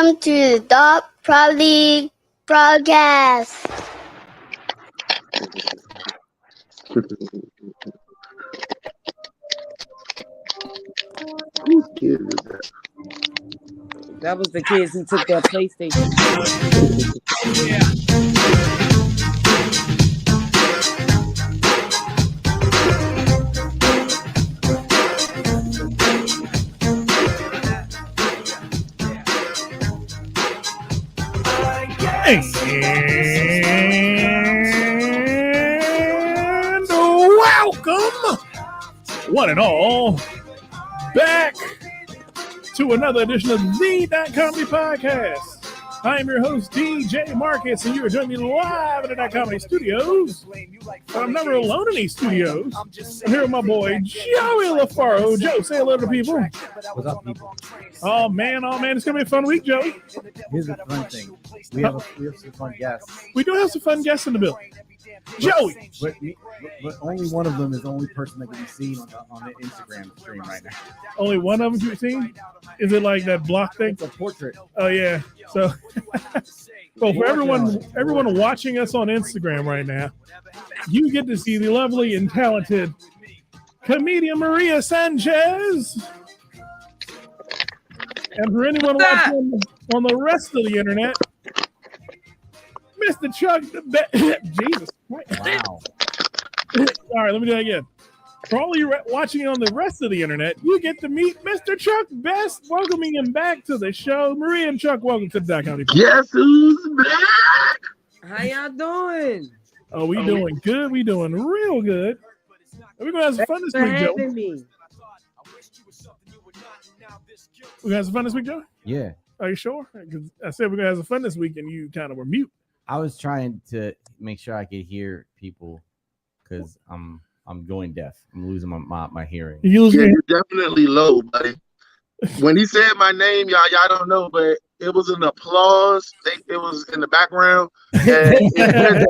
Welcome to the Proudly Broadcast. Whose kid is that? That was the kids who took that PlayStation. And welcome, one and all, back to another edition of the Comedy Podcast. I am your host, DJ Marcus, and you are joining me live at the Comedy Studios. I'm never alone in these studios. I'm here with my boy, Joey LaFaro. Joe, say hello to people. What's up, people? Oh, man, it's going to be a fun week, Joey. Here's the fun thing. We have some fun guests. We do have some fun guests in the building. Joey. But only one of them is the only person that can be seen on the Instagram stream right now. Only one of them you've seen? Is it like that block thing? It's a portrait. Oh, yeah. So, well, for everyone watching us on Instagram right now, you get to see the lovely and talented comedian Maria Sanchez. And for anyone watching on the rest of the internet, Mr. Chuck, Jesus. Wow. All right, let me do that again. For all you watching on the rest of the internet, you get to meet Mr. Chuck Best, welcoming him back to the show. Maria and Chuck, welcome to the Comedy Podcast. Guess who's back? How y'all doing? Oh, we doing good. We doing real good. We're going to have some fun this week, Joe. Me. We're going to have some fun this week, Joe? Yeah. Are you sure? Because I said we're going to have some fun this week, and you kind of were mute. I was trying to make sure I could hear people because I'm going deaf. I'm losing my hearing. You Yeah, you're definitely low, buddy. When he said my name, y'all don't know, but it was an applause. It was in the background and it said that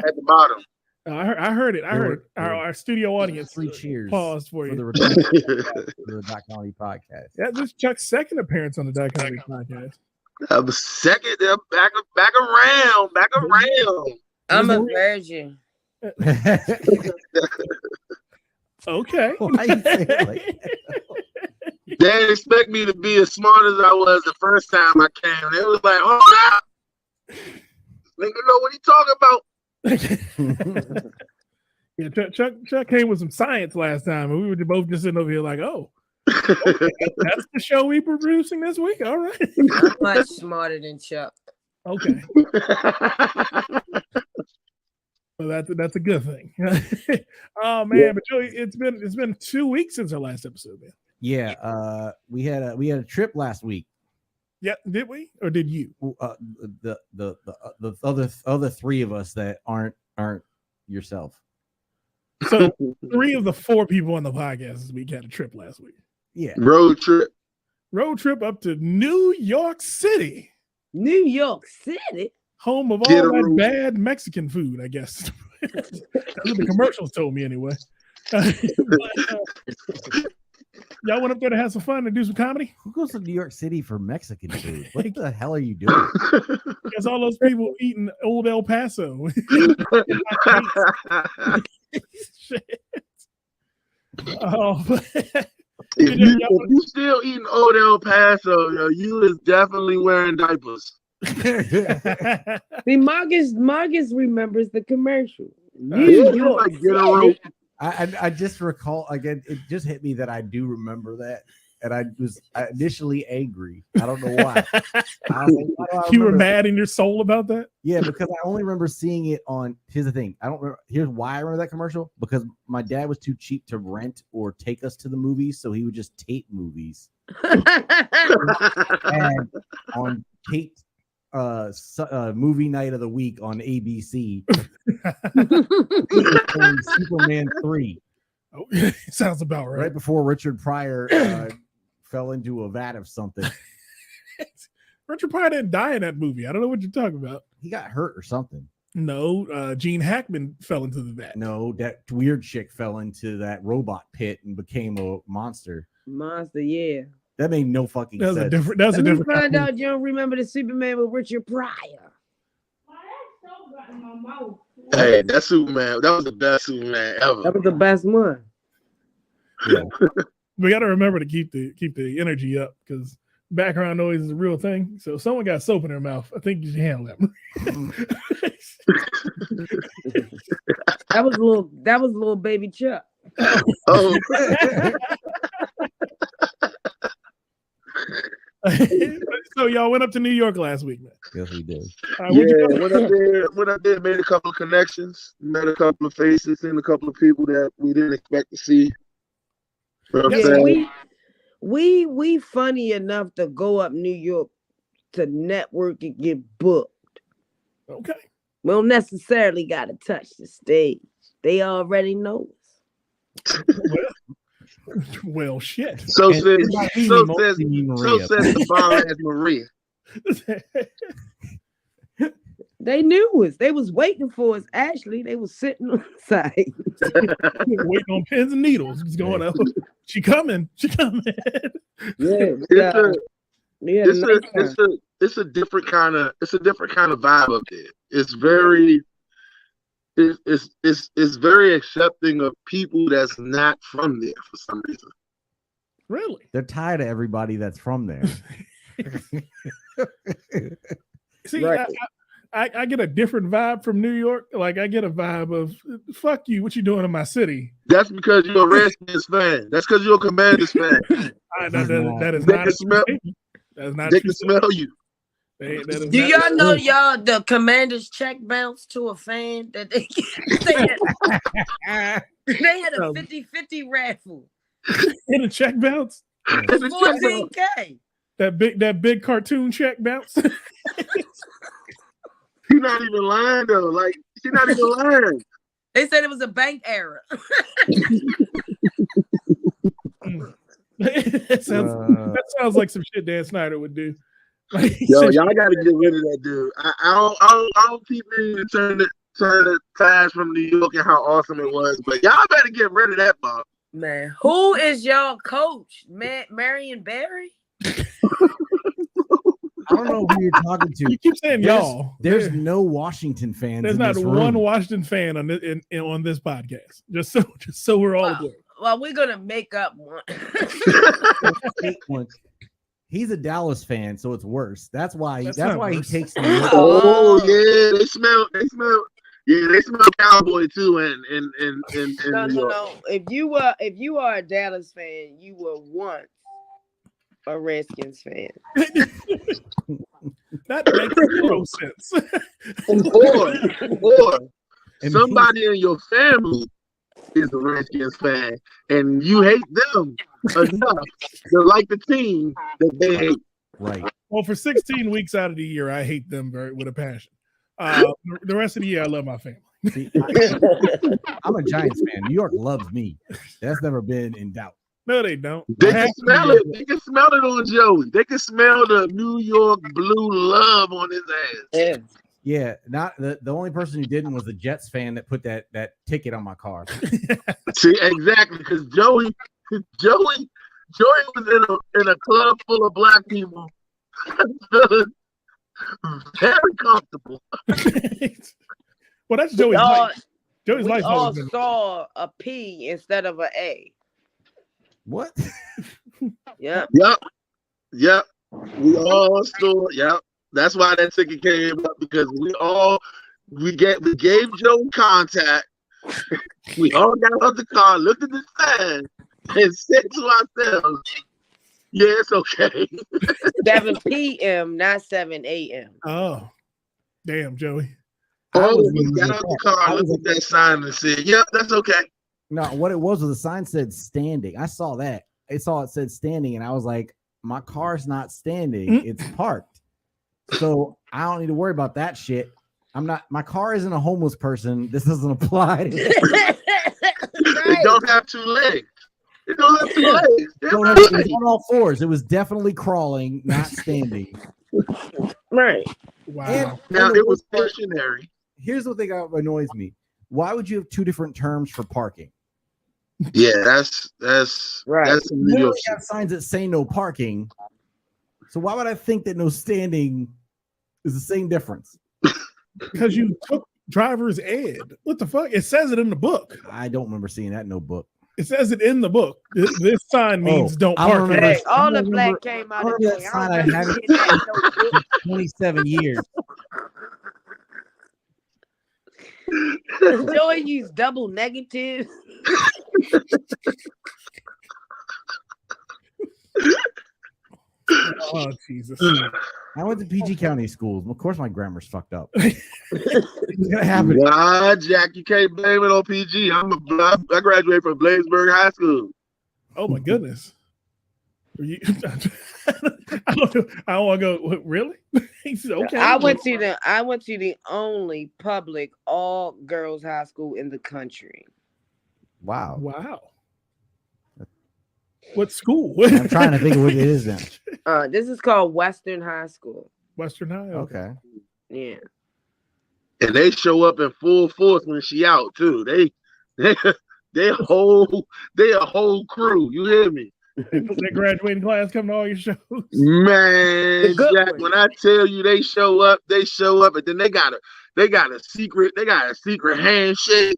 at the bottom. I heard it. I heard it. Our studio audience 3 cheers paused for you. for the Dot Comedy Podcast. Yeah, this is Chuck's second appearance on the Dot Comedy Podcast. I was second, back around. I'm a virgin. Okay. Why you say it like that? They didn't expect me to be as smart as I was the first time I came. They was like, "Oh no, nigga, know what he talking about." Yeah, Chuck came with some science last time, and we were both just sitting over here like, "Oh, okay, that's the show we producing this week." All right. I'm much smarter than Chuck. Okay. Well, that's a good thing. Oh man, yeah. But Joey, it's been 2 weeks since our last episode, man. Yeah, we had a trip last week. Yeah, did we or did you? The other 3 of us that aren't yourself. So 3 of the 4 people on the podcast this week had a trip last week. Yeah, road trip up to New York City. New York City, home of all that bad Mexican food, I guess. That's what the commercials told me anyway. Y'all went up there to have some fun and do some comedy? Who goes to New York City for Mexican food? What the hell are you doing? Because all those people eating old El Paso. Shit. Oh, if you still eating old El Paso, yo, you is definitely wearing diapers. See, Marcus remembers the commercial. New York City. I just recall again. It just hit me that I do remember that, and I was initially angry. I don't know why. You were mad in your soul about that? Yeah, because I only remember seeing it on. Here's the thing. I don't remember. Here's why I remember that commercial, because my dad was too cheap to rent or take us to the movies, so he would just tape movies. And on taped movie night of the week on ABC. Superman 3. Oh, sounds about right. Right before Richard Pryor fell into a vat of something. Richard Pryor didn't die in that movie. I don't know what you're talking about. He got hurt or something. No, Gene Hackman fell into the vat. No, that weird chick fell into that robot pit and became a monster. Monster, yeah. That made no fucking That was sense. a different. That was a Let me different. find out you don't remember the Superman with Richard Pryor. Hey, that Superman, that was the best Superman ever. That was the best one. We got to remember to keep the energy up because background noise is a real thing. So if someone got soap in their mouth, I think you should handle that. That was little baby Chuck. Oh, So y'all went up to New York last week, man. Yes, we did. All right, what'd you yeah. go- Went up there, made a couple of connections, met a couple of faces, seen a couple of people that we didn't expect to see. You know what I'm Yeah, saying? we funny enough to go up New York to network and get booked. Okay. We don't necessarily got to touch the stage. They already know us. Well, shit. So And says by me, so mostly says Maria. the bomb ass Maria. They knew us. They was waiting for us. Actually, they was sitting on the side. Waiting on pins and needles. It's going up. She coming. She coming. It's a different kind of vibe up there. It's very it's very accepting of people that's not from there for some reason. Really? They're tired of everybody that's from there. See, Right. I get a different vibe from New York. Like I get a vibe of fuck you. What you doing in my city? That's because you're a Redskins fan. That's because you're a Commanders fan. That is They not can a smell- true statement. That is not They a true can smell you. statement. That is Do not- y'all know the Commanders check bounce to a fan that they had a 50-50 raffle. in a check bounce? It's a check bounce. 14K. That big cartoon check bounce. She's not even lying though. Like she's not even lying. They said it was a bank error. That sounds like some shit Dan Snyder would do. Like, Yo, y'all gotta get rid of that dude. I don't keep meaning to turn the ties from New York and how awesome it was, but y'all better get rid of that Bob. Man, who is y'all coach? Marion Barry? I don't know who you're talking to. you keep saying y'all. There's no Washington fans. There's in not this one room. Washington fan on this on this podcast. Just so we're all aware. Well, we're gonna make up one. He's a Dallas fan, so it's worse. That's why. That's That's not why worse. he takes. New York. Oh yeah, they smell. Yeah, they smell cowboy too, and No, New York. no. If you are a Dallas fan, you were once a Redskins fan. That makes zero sense. Or And somebody in your family is a Redskins fan, and you hate them enough to like the team that they hate. Right. Well, for 16 weeks out of the year, I hate them with a passion. The rest of the year, I love my family. See, I'm a Giants fan. New York loves me. That's never been in doubt. No, they don't. They I can have to smell be- it. They can smell it on Joey. They can smell the New York blue love on his ass. Yeah. Yeah, not the only person who didn't was the Jets fan that put that ticket on my car. See, exactly, because Joey was in a club full of black people, very comfortable. Well, that's Joey's life. Joey's We life. all always been- saw a P instead of an A. What? Yeah. Yep. We all saw. Yep. That's why that ticket came up, because we gave Joe contact. We all got out the car, looked at the sign, and said to ourselves, "Yeah, it's okay." 7 p.m., not 7 a.m. Oh, damn, Joey. All of was us got out the car, looked at that sign, and said, "Yep, that's okay." No, what it was the sign said standing. I saw that. I saw it said standing, and I was like, my car's not standing, it's parked. So I don't need to worry about that shit. My car isn't a homeless person. This doesn't apply. It don't have two legs. It don't have two legs. It was on all fours. It was definitely crawling, not standing. Right. Wow. And Now the it was worst part- stationary. Here's the thing that annoys me. Why would you have two different terms for parking? Yeah, that's Right. that's some New Literally York shit. have signs that say no parking. So why would I think that no standing is the same difference? Because you took driver's ed. What the fuck? It says it in the book. I don't remember seeing that in no book. It says it in the book. This sign means don't I park remember- here. Hey, all the remember- black came I out of remember Joey. that sign I I remember haven't seeing that notebook. 27 years. Joey used double negative. Oh Jesus! I went to PG County schools. Of course, my grammar's fucked up. It's gonna happen. Nah, Jack, you can't blame it on PG. I graduated from Bladesburg High School. Oh my goodness! I don't know. I don't want to go. What, really? He said, okay. I went to the only public all girls high school in the country. Wow. Wow. What school? I'm trying to think of what it is now. This is called Western High School. Western High. Okay. Yeah. And they show up in full force when she out too. They a whole crew. You hear me? That graduating class come to all your shows. Man, The good Jack, ones. when I tell you they show up, and then they got a secret handshake.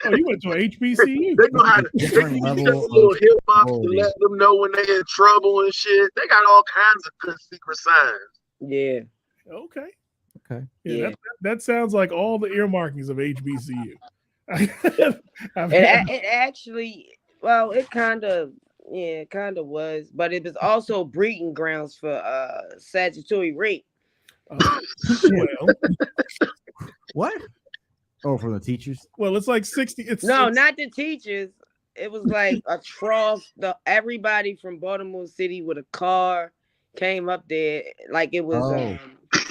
Oh, you went to a HBCU. They know how to they Different give you level just a little of hip hop to roles. let them know when they in trouble and shit. They got all kinds of good secret signs. Yeah. Okay. Okay. Yeah, Yeah. That sounds like all the earmarkings of HBCU. It actually, well, it kind of was, but it was also breeding grounds for statutory rape. What? Oh, from the teachers? Well, it's like 60. No, not the teachers. It was like a trough. Everybody from Baltimore City with a car came up there, like it was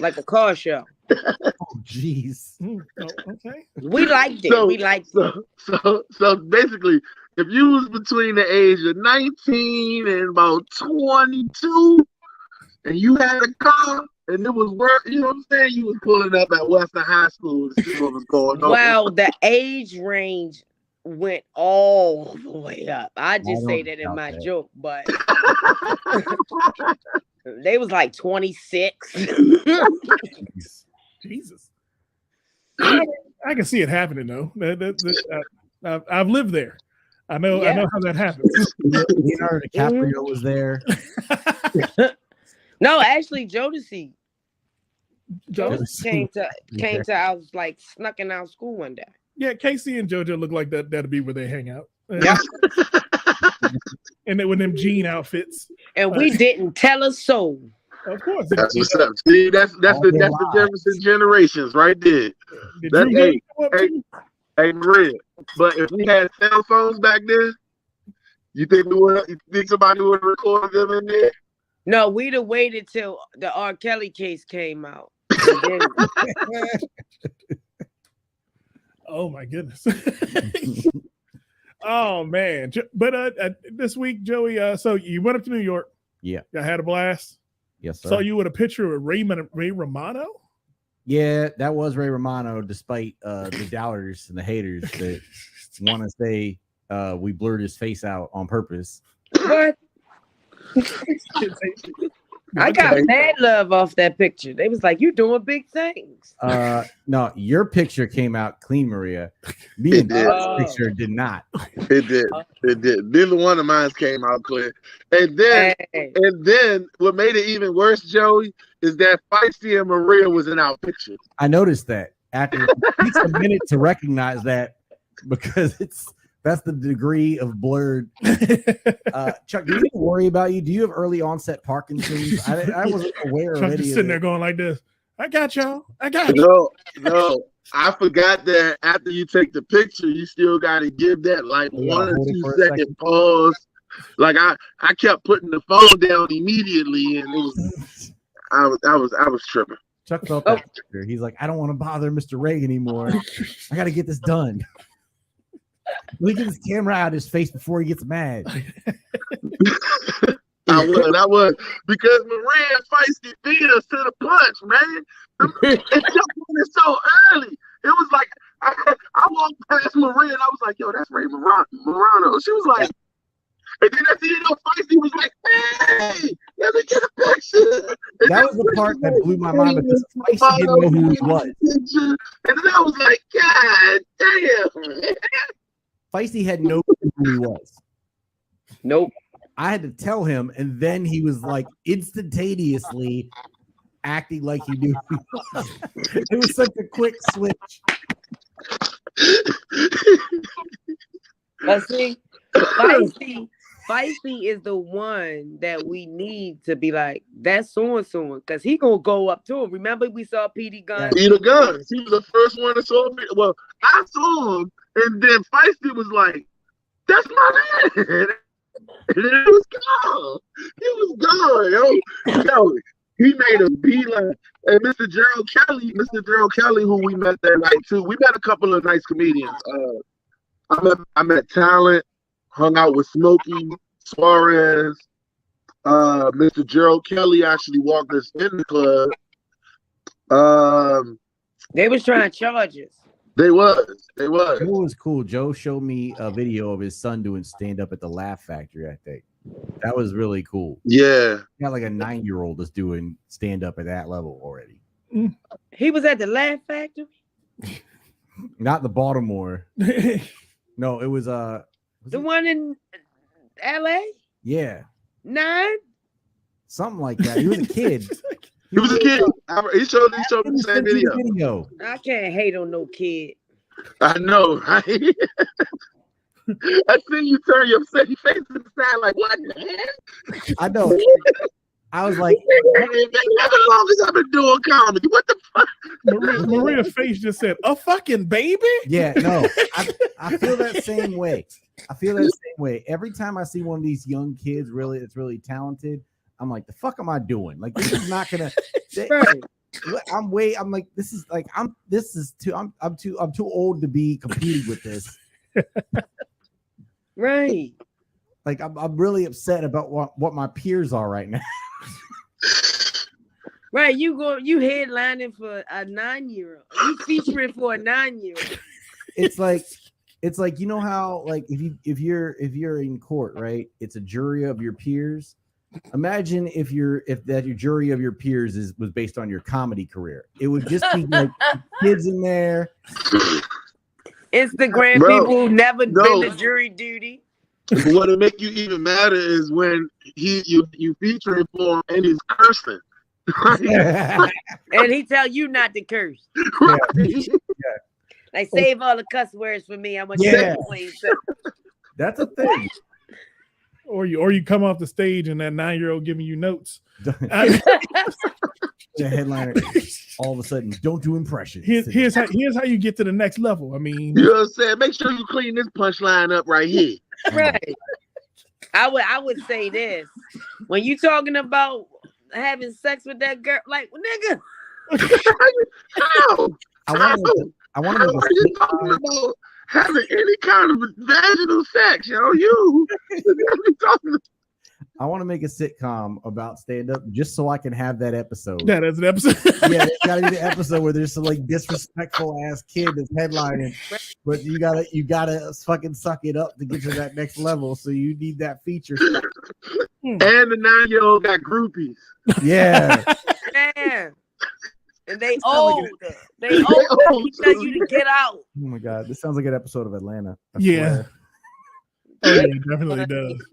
like a car show. Oh, jeez. Okay. We liked it. We liked it. So basically, if you was between the age of 19 and about 22, and you had a car, and it was work, you know what I'm saying? You was pulling up at Western High School to see what was going on. Well, the age range went all the way up. I just say that in doubt my that. joke, but they was like 26. Jesus. I can see it happening though. I've lived there. I know how that happens. Leonardo DiCaprio was there. No, actually, Jodeci Jodeci. came to our like snuck in our school one day. Yeah, Casey and JoJo look like that'd be where they hang out. Yeah. And then with them jean outfits. And we didn't tell a soul. Of course. That's what's up. See, that's the difference in generations right there. Did That- Drew hey, come up hey. too? Hey, Maria, but if we had cell phones back then, you think somebody would have recorded them in there? No, we'd have waited till the R. Kelly case came out. And then- Oh my goodness. Oh man. But this week, Joey, so you went up to New York. Yeah. I had a blast. Yes, sir. Saw you with a picture of Ray Romano. Yeah, that was Ray Romano, despite the doubters and the haters that want to say we blurred his face out on purpose. What? I got mad love off that picture. They was like, "You doing big things." No, your picture came out clean, Maria. Me and did. Dad's picture did not. It did. It did. Neither one of mine came out clear. And then, Hey. what made it even worse, Joey, is that Feisty and Maria was in our picture. I noticed that after it takes a minute to recognize that because that's the degree of blurred. Chuck, do you worry about you? Do you have early onset Parkinson's? I wasn't aware of Chuck any just of sitting there it. going like this. I got y'all. I got you. No. I forgot that after you take the picture, you still got to give that like Yeah, 1 or hold it 2 for a second second. pause. Like I kept putting the phone down immediately, and it was I was tripping. Chuck felt that picture. He's like, I don't want to bother Mr. Ray anymore. I got to get this done. Let me get this camera out of his face before he gets mad. I was because Maria Feisty beat us to the punch, man. It jumped on it so early. It was like I walked past Maria and I was like, yo, that's Ray Morano. She was like, and then at the end of Feisty was like, hey, let me get a picture. And That was the part that blew my mind because Feisty didn't know who he was. And then I was like, God damn. Feisty had no clue who he was. Nope. I had to tell him, and then he was like instantaneously acting like he knew who he was. It was such a quick switch. But see, Feisty is the one that we need to be like, that's so-and-so, because he gonna go up to him. Remember we saw Petey Gunn? Peter Guns. He was the first one that saw me. Well, I saw him, and then Feisty was like, that's my man. And then it was gone. He was gone, yo. He made a beeline. And Mr. Gerald Kelly, who we met that night too. We met a couple of nice comedians. I met Talent, hung out with Smokey, Suarez. Mr. Gerald Kelly actually walked us in the club. They was trying to charge us. They was. It was cool. Joe showed me a video of his son doing stand-up at the Laugh Factory, I think. That was really cool. Yeah. He got like a 9-year-old that's doing stand-up at that level already. He was at the Laugh Factory? Not the Baltimore. No, it was the one in LA? Yeah. 9? Something like that. He was a kid. He was a kid. He showed me the same video. I can't hate on no kid. I know, right? I see you turn your face to the side like, what the heck? I know. I was like, as long as I've been doing comedy, what the fuck? Maria's face just said, a fucking baby? yeah, no. I feel that same way. Every time I see one of these young kids that's really talented, I'm like, the fuck am I doing? Like, this is not gonna. I'm too old to be competing with this. Right. Like, I'm really upset about what my peers are right now. Right. You headlining for a 9-year-old. You featuring for a 9-year-old. It's like you know how, like, if you're in court, right? It's a jury of your peers. Imagine if your jury of your peers was based on your comedy career. It would just be like kids in there. Instagram people who never been to jury duty. What would make you even madder is when you featuring for him and he's cursing. And he tell you not to curse. Right. Yeah. Like, save all the cuss words for me. I want you to please. That's a thing. Or you come off the stage and that 9-year-old giving you notes. The headliner, all of a sudden, don't do impressions. Here's how you get to the next level. I mean, you know what I'm saying? Make sure you clean this punchline up right here. Right. I would say this. When you talking about having sex with that girl, like, nigga. How? I want to are you talking about having any kind of vaginal sex, yo? You I want to make a sitcom about stand-up just so I can have that episode. that is an episode. Yeah, it's gotta be the episode where there's some like disrespectful ass kid that's headlining, but you gotta fucking suck it up to get to that next level. So you need that feature. And the 9-year-old got groupies. Yeah. Man. And they old. They old. He tell you to get out. Oh my god, this sounds like an episode of Atlanta. I Yeah. swear. Oh, yeah, it definitely does.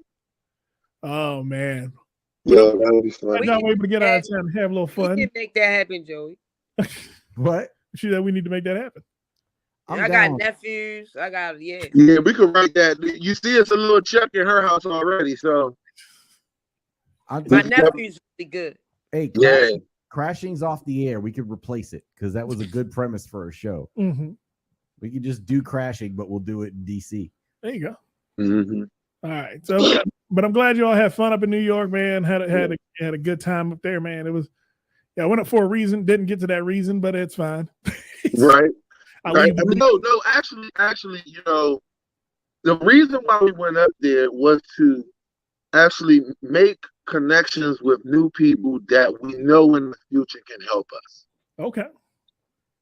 Oh man. Yo, that would be funny. I'm not able to get out of town and have a little We fun. can make that happen, Joey. What? She said we need to make that happen. I'm I down. got nephews. I got Yeah, we could write that. You see, it's a little check in her house already. So my nephew's really good. Hey, yeah, Crashing's off the air. We could replace it because that was a good premise for a show. Mm-hmm. We could just do Crashing, but we'll do it in DC. There you go. mm-hmm. All right. So, but I'm glad you all had fun up in New York, man. Had a good time up there, man. It was. Yeah, I went up for a reason. Didn't get to that reason, but it's fine. Right. Right. I mean, no. Actually, you know, the reason why we went up there was to actually make connections with new people that we know in the future can help us. Okay.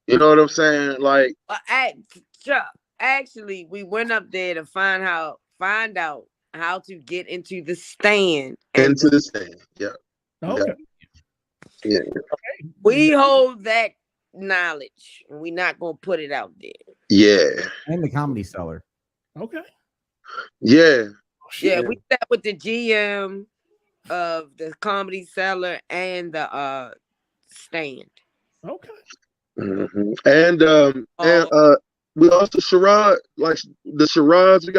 You know what I'm saying? Like, Chuck, actually, we went up there to find out how to get into the stand. And into the stand. Yeah. Okay. Yeah. we hold that knowledge, and we're not gonna put it out there. Yeah. And the Comedy Cellar. Okay. Yeah. Yeah, we sat with the GM of the Comedy Cellar and the stand. Okay. Mm-hmm. And we also Sherrod, like the Sherrods, we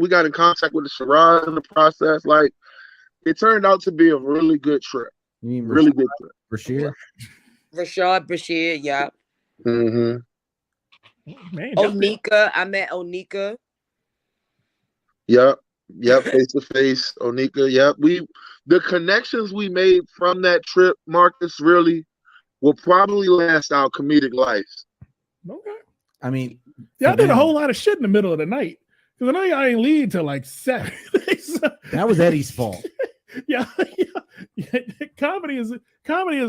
got in contact with the Sherrods in the process. Like, it turned out to be a really good trip. You mean Really good trip. Bashir? Rashad Bashir, yeah. Mm-hmm. Man, Onika, I met Onika. Yep. Face to face, Onika. Yep. The connections we made from that trip, Marcus, really will probably last our comedic lives. Okay. I mean, Y'all did a whole lot of shit in the middle of the night. Because I know y'all ain't leave till like 7. that was Eddie's fault. Yeah. Comedy is a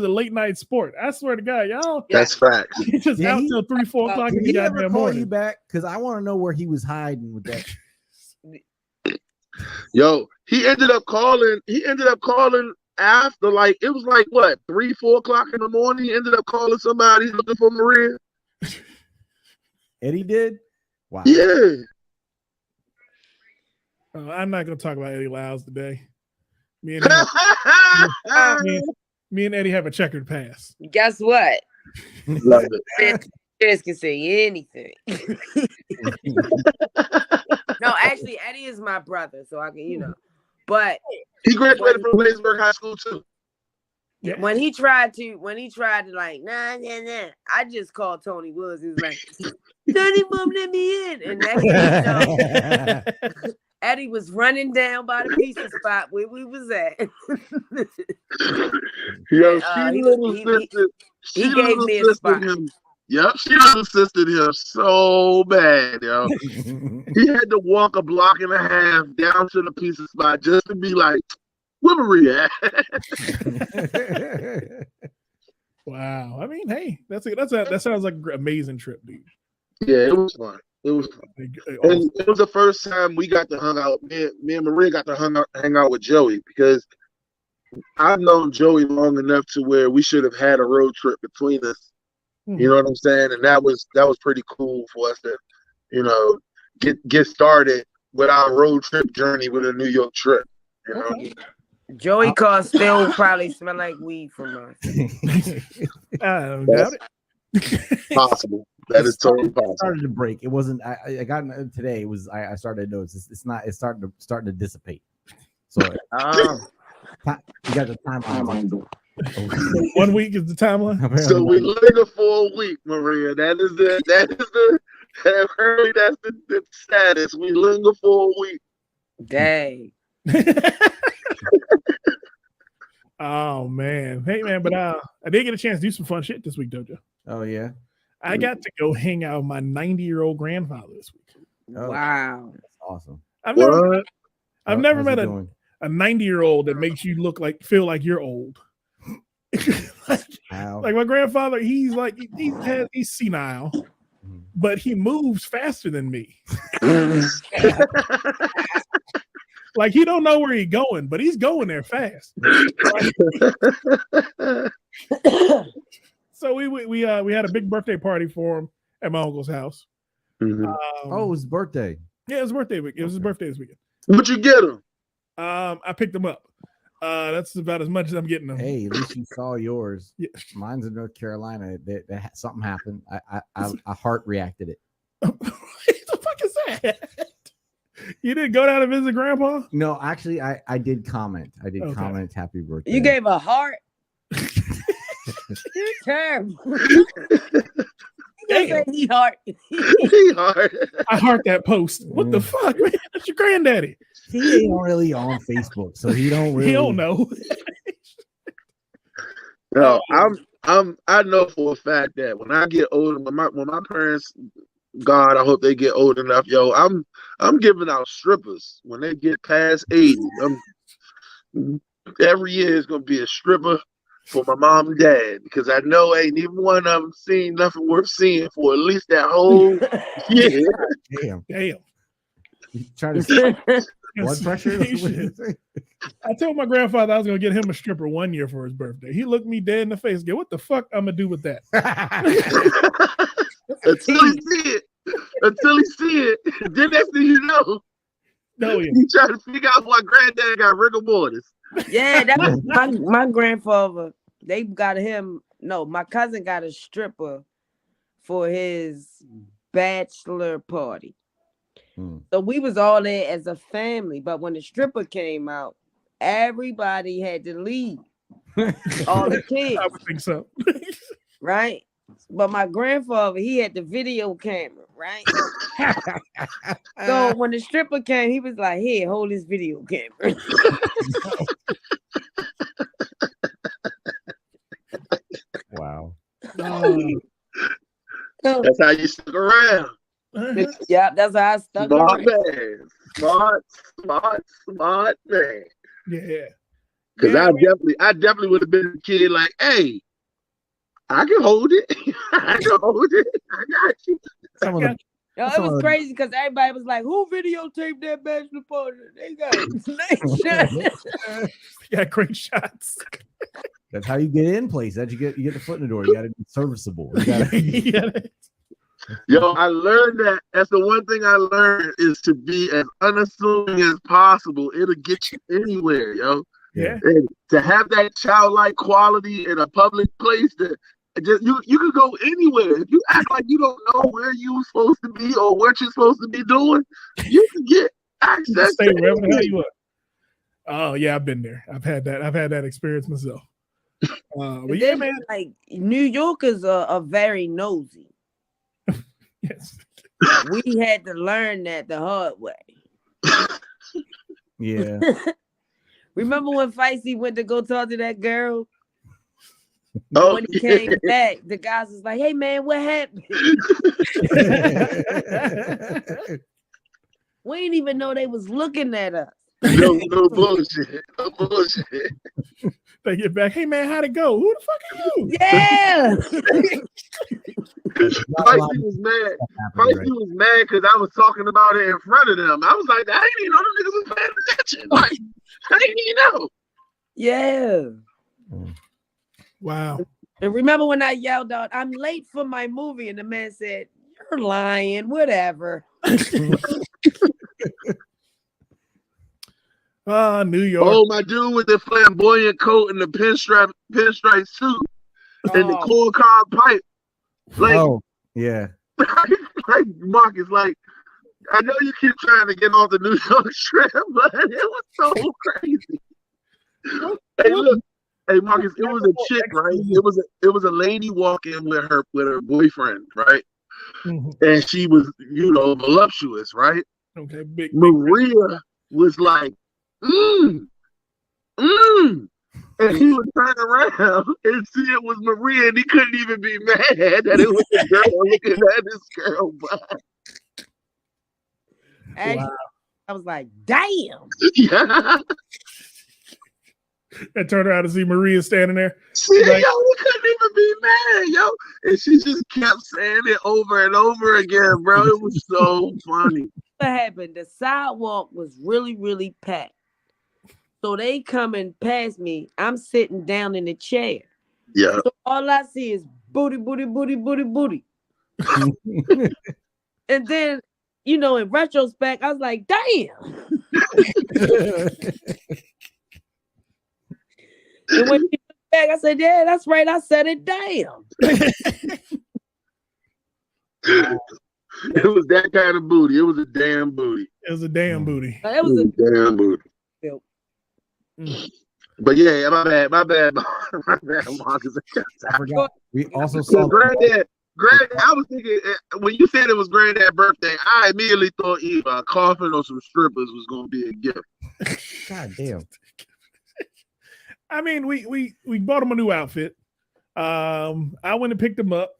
late night sport. I swear to God, y'all. That's facts. He's just out till 3, 4 o'clock in Did the he ever goddamn call morning. you back? Because I want to know where he was hiding with that. Yo, he ended up calling after, like, it was like what, 3, 4 o'clock in the morning. He ended up calling somebody looking for Maria. Eddie did? Wow. Yeah. I'm not gonna talk about Eddie Lyles today. Me and Eddie have a checkered past. Guess what? Love it. Chris can say anything. No, actually, Eddie is my brother, so I can, But He graduated from Blaisburg High School too. Yeah. when he tried to like, nah, I just called Tony Woods. He was like, Tony won't let me in. And next thing you know, Eddie was running down by the pizza spot where we was at. Yo, he gave me a spot. Yep, she assisted him so bad, yo. He had to walk a block and a half down to the pizza spot just to be like, where Maria at? Wow. I mean, hey, that sounds like an amazing trip, dude. Yeah, it was fun. It was fun. And it was the first time we got to hang out. Me and Maria got to hang out with Joey, because I've known Joey long enough to where we should have had a road trip between us. You know what I'm saying? And that was pretty cool for us to, get started with our road trip journey with a New York trip. You know? Okay. Joey car still probably smell like weed from us. I don't doubt it. Possible. That is totally possible. It started to break. It wasn't. I got today. It was. I started to notice. It's not. It's starting to dissipate. So you got the timeline. 1 week is the timeline. So we linger for a week, Maria. That's the status. We linger for a week. Dang. Oh man. Hey man, but I did get a chance to do some fun shit this week, Dojo. Oh yeah. I got to go hang out with my 90-year-old grandfather this week. Oh, Wow. that's awesome. I've never met doing? a 90-year-old that makes you feel like you're old. How? Like my grandfather, he's senile, but he moves faster than me. Like he don't know where he's going, but he's going there fast. So we had a big birthday party for him at my uncle's house. Mm-hmm. It was his birthday. Yeah, it was birthday week. It was his birthday this weekend. What'd you get him? I picked him up. That's about as much as I'm getting them. Hey, at least you saw yours. Yeah. Mine's in North Carolina. That something happened. I heart reacted it. What the fuck is that? You didn't go down to visit Grandpa? No, actually, I did comment. I did comment. Happy birthday. You gave a heart. You're terrible. Damn. He heart. I heart that post. What the fuck, man? That's your granddaddy. He ain't really on Facebook, so he don't really. He don't know. No, I know for a fact that when I get older, when my parents, God, I hope they get old enough, yo, I'm giving out strippers when they get past 80. Every year is gonna be a stripper for my mom and dad because I know ain't even one of them seen nothing worth seeing for at least that whole year. Damn. Damn. You trying to see blood pressure? Shit. I told my grandfather I was gonna get him a stripper 1 year for his birthday. He looked me dead in the face. Go, what the fuck I'm gonna do with that? Until he see it. Until he see it. Then next thing you know, No, yeah. you try to figure out why granddad got rigor mortis. Yeah, that was my grandfather. They got him. No, my cousin got a stripper for his bachelor party. So we was all there as a family. But when the stripper came out, everybody had to leave. All the kids, I would think so. right? But my grandfather, he had the video camera, right? So when the stripper came, he was like, "Here, hold this video camera." Wow. So, That's how you stuck around. yeah, that's how I stuck Smart around. man. Smart man. Yeah. Because Yeah, I definitely would have been a kid like, hey, I can hold it. I can hold it. I got you. Some of the Yo, it was crazy because everybody was like, "Who videotaped that bachelor party?" They got got great shots. That's how you get in place. That you get the foot in the door. You got to be serviceable. You gotta, Yeah. Yo, I learned that. That's the one thing I learned is to be as unassuming as possible. It'll get you anywhere, yo. Yeah. And to have that childlike quality in a public place that just you could go anywhere. If you act like you don't know where you're supposed to be or what you're supposed to be doing, you can get access Stay to wherever the hell anything. you are. Oh yeah, I've been there. I've had that experience myself. But yeah, man. like New Yorkers are very nosy. Yes. We had to learn that the hard way. yeah. Remember when Feisty went to go talk to that girl? Oh, When he came back, the guys was like, "Hey man, what happened?" We didn't even know they was looking at us. no bullshit. No bullshit. They get back. Hey man, how'd it go? Who the fuck are you? Yeah. Feisty was mad. Feisty was mad because I was talking about it in front of them. I was like, I didn't even know them niggas was paying attention. Like, I didn't even know. Yeah. Wow. And remember when I yelled out, "I'm late for my movie," and the man said, "You're lying, whatever." New York. Oh, my dude with the flamboyant coat and the pinstripe suit and the corncob pipe. Like, Oh, yeah. like Marcus, like, I know you keep trying to get off the New York Strip, but it was so crazy. Hey, look. Hey Marcus, it was a chick, right? It was a lady walking with her boyfriend, right? Mhm. And she was, voluptuous, right? Okay, big. Maria was like, and he would turn around and see it was Maria, and he couldn't even be mad that it was a girl looking at this girl. And I was like, "Damn." Yeah. I turned around to see Maria standing there. See, Like- yo, we couldn't even be mad, yo. And she just kept saying it over and over again, bro. It was so funny. What happened? The sidewalk was really, really packed. So they coming past me. I'm sitting down in the chair. Yeah. So all I see is booty, booty, booty, booty, booty. And then, in retrospect, I was like, "Damn." And when she looked back, I said, "Yeah, that's right. I said it. Damn." It was that kind of booty. It was a damn booty. It was a damn booty. It It was was a damn booty. Yep. But yeah, my bad, Marcus. I forgot. We also So saw Granddad, I was thinking when you said it was Granddad's birthday, I immediately thought either a coffin or some strippers was going to be a gift. God damn. I mean, we bought him a new outfit. I went and picked him up.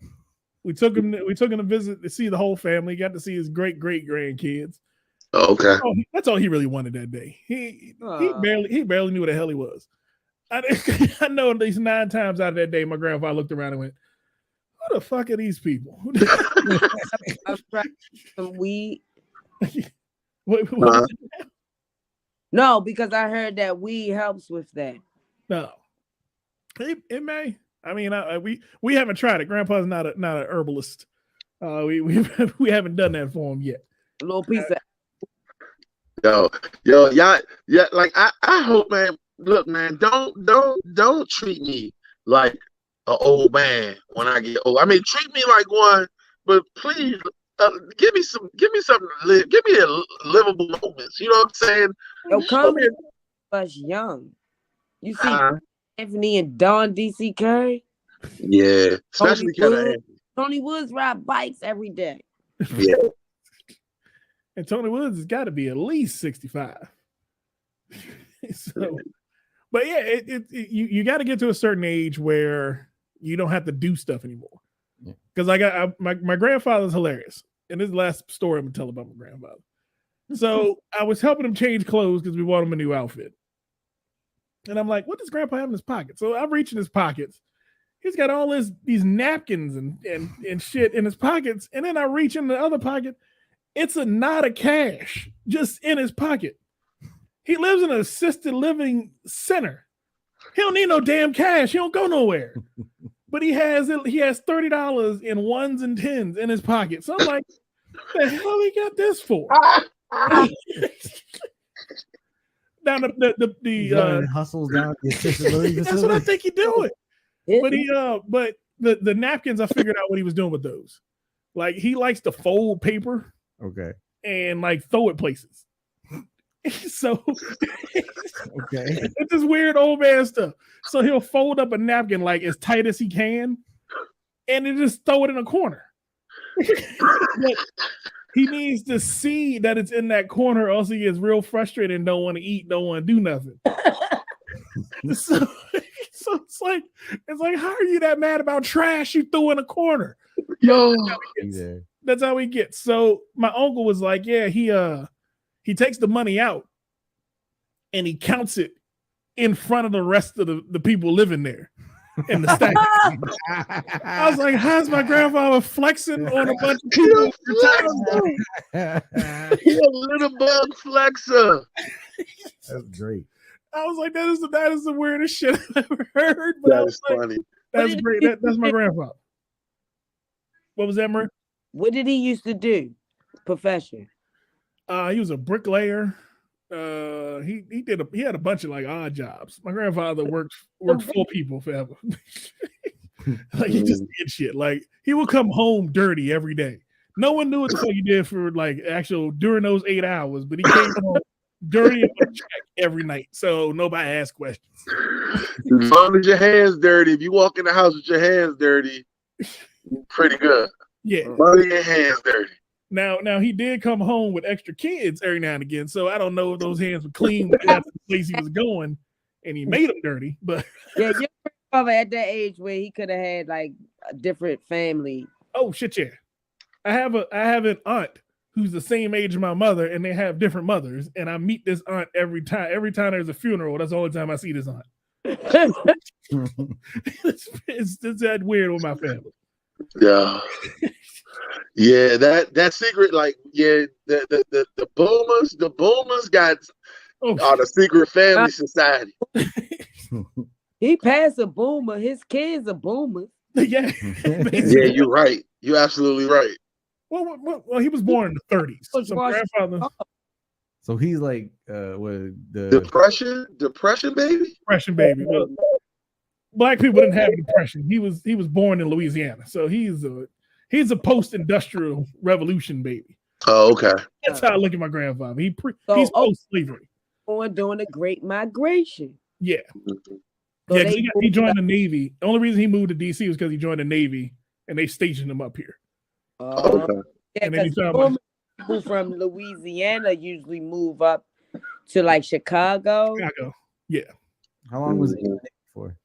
We took him to visit to see the whole family. Got to see his great grandkids. Okay. Oh, that's all he really wanted that day. He barely knew what the hell he was. I know at least 9 times out of that day, my grandfather looked around and went, "Who the fuck are these people?" I'm trying some weed. What Uh-huh. No, because I heard that weed helps with that. No, it may. I mean, we haven't tried it. Grandpa's not an herbalist. We haven't done that for him yet. A little piece of Yo, y'all, yeah, like I hope, man. Look, man, don't treat me like an old man when I get old. I mean, treat me like one, but please give me something to live. Give me a livable moments. You know what I'm saying? yo comedy was young. You see Anthony and Don DC Curry. Yeah, especially Tony Woods ride bikes every day. Yeah. And Tony Woods has got to be at least 65. So, but yeah, you got to get to a certain age where you don't have to do stuff anymore. Because my grandfather's hilarious. And this is the last story I'm gonna tell about my grandfather. So I was helping him change clothes because we bought him a new outfit. And I'm like, what does Grandpa have in his pocket? So I'm reaching his pockets. He's got all these napkins and shit in his pockets. And then I reach in the other pocket. It's a knot of cash just in his pocket. He lives in an assisted living center. He don't need no damn cash. He don't go nowhere. But he has $30 in ones and tens in his pocket. So I'm like, what the hell he got this for? Down the hustles down the assisted living that's facility. what I think he doing. But the napkins, I figured out what he was doing with those. Like he likes to fold paper. Okay. And like throw it places. So okay. It's this weird old man stuff. So he'll fold up a napkin like as tight as he can and then just throw it in a corner. But he needs to see that it's in that corner, or else he gets real frustrated and don't want to eat, don't want to do nothing. So it's like, how are you that mad about trash you threw in a corner? Yo, that's how he gets. So my uncle was like, yeah, he takes the money out and he counts it in front of the rest of the people living there in the stack. I was like, how's my grandfather flexing on a bunch of people? He a little bug flexer. That's great. I was like, that is the weirdest shit I've ever heard. But That is funny. That's great. That's my grandfather. What was that, Murray? What did he used to do? Profession? He was a bricklayer. He had a bunch of like odd jobs. My grandfather worked for people forever. Like he just did shit. Like he would come home dirty every day. No one knew what the fuck he did for like actual during those 8 hours, but he came home dirty and with a check every night. So nobody asked questions. As long as your hands dirty, if you walk in the house with your hands dirty, you're pretty good. Yeah. Money and hands dirty. Now he did come home with extra kids every now and again, so I don't know if those hands were clean at the place he was going, and he made them dirty. But yeah, your grandfather at that age where he could have had like a different family. Oh shit, yeah. I have an aunt who's the same age as my mother, and they have different mothers, and I meet this aunt every time. Every time there's a funeral, that's the only time I see this aunt. it's that weird with my family. Yeah. Yeah, that secret, like, yeah, the boomers got the secret family society. He passed a boomer. His kids are boomers. Yeah. Yeah, you're right. You're absolutely right. Well, he was born in the 30s. So grandfather. So he's like, what the depression baby. Depression baby. Well, black people didn't have depression. He was born in Louisiana, so he's a post-industrial revolution baby. Oh, okay. That's how I look at my grandfather. He's post-slavery. During the Great Migration. Yeah. So yeah, he joined the Navy. The only reason he moved to DC was because he joined the Navy, and they stationed him up here. Okay. Yeah, because people from Louisiana usually move up to like Chicago. Yeah. How long was he for?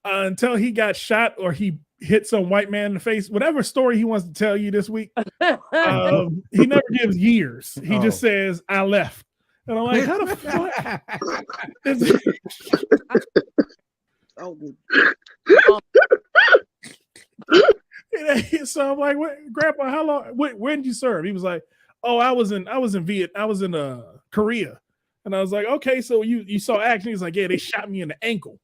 Until he got shot or he hit some white man in the face. Whatever story he wants to tell you this week, he never gives years. He just says, "I left." And I'm like, how the fuck? Is Oh, good. so I'm like, Grandpa, how long? When did you serve? He was like, oh, I was in Korea. And I was like, okay, so you saw action. He's like, yeah, they shot me in the ankle.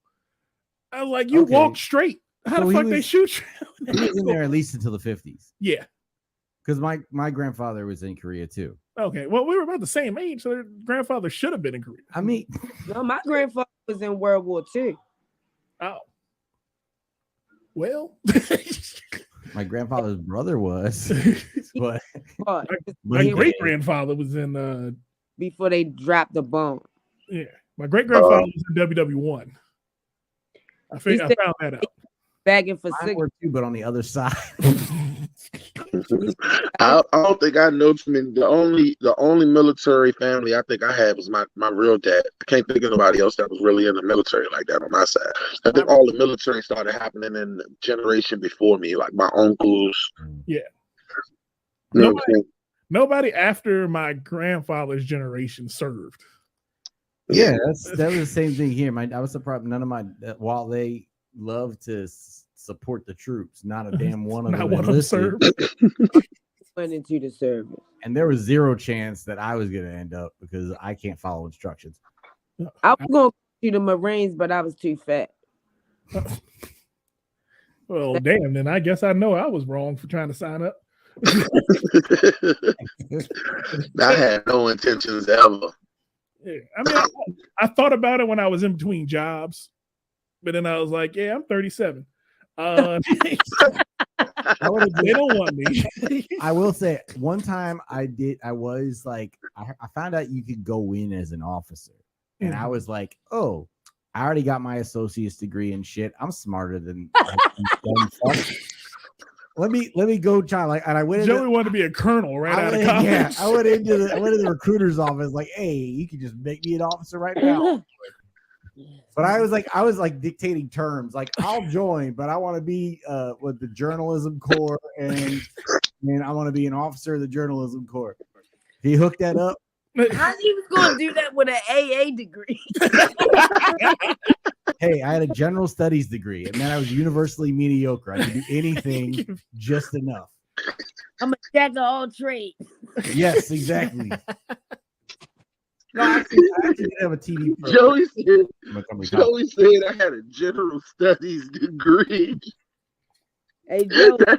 I was like, you Okay. walked straight. How So the he fuck they was- shoot you? He was in there at least until the 50s. Yeah. Because my grandfather was in Korea too. Okay. Well, we were about the same age, so their grandfather should have been in Korea. I mean, No, my grandfather was in World War II. Oh. Well, my grandfather's brother was, but But my he- great grandfather was in before they dropped the bomb. yeah. My great grandfather was in WW1. I He found said- that out. Bagging for mine six. were too, but on the other side. I don't think I know too many. The only military family I think I had was my real dad. I can't think of nobody else that was really in the military like that on my side. I think all the military started happening in the generation before me, like my uncles. Yeah. You know what I'm saying? Nobody after my grandfather's generation served. Yeah, that was the same thing here. I was surprised none of my while they love to support the troops, not a damn one of Not them one of them enlisted. served. Went into the service. And there was zero chance that I was gonna end up because I can't follow instructions. I was going to the Marines, but I was too fat. Well, damn, then I guess I know I was wrong for trying to sign up. I had no intentions ever. Yeah. I mean, I thought about it when I was in between jobs, but then I was like, yeah, I'm 37. I would've They don't want me. I will say one time I was like, I found out you could go in as an officer. And I was like, oh, I already got my associate's degree and shit. I'm smarter than dumb fuck. Let me go try. Like, and I went Joey into, wanted to be a colonel right I out of went, college. yeah, I went into the recruiter's office, like, hey, you can just make me an officer right now. But I was like dictating terms. Like, I'll join, but I want to be with the journalism corps, and I want to be an officer of the journalism corps. He hooked that up. How you was going to do that with an AA degree? Hey, I had a general studies degree, and then I was universally mediocre. I could do anything just enough. I'm a jack of all trades. Yes, exactly. No, I actually did have a TV program. Joey said I had a general studies degree. Hey, Joe, guess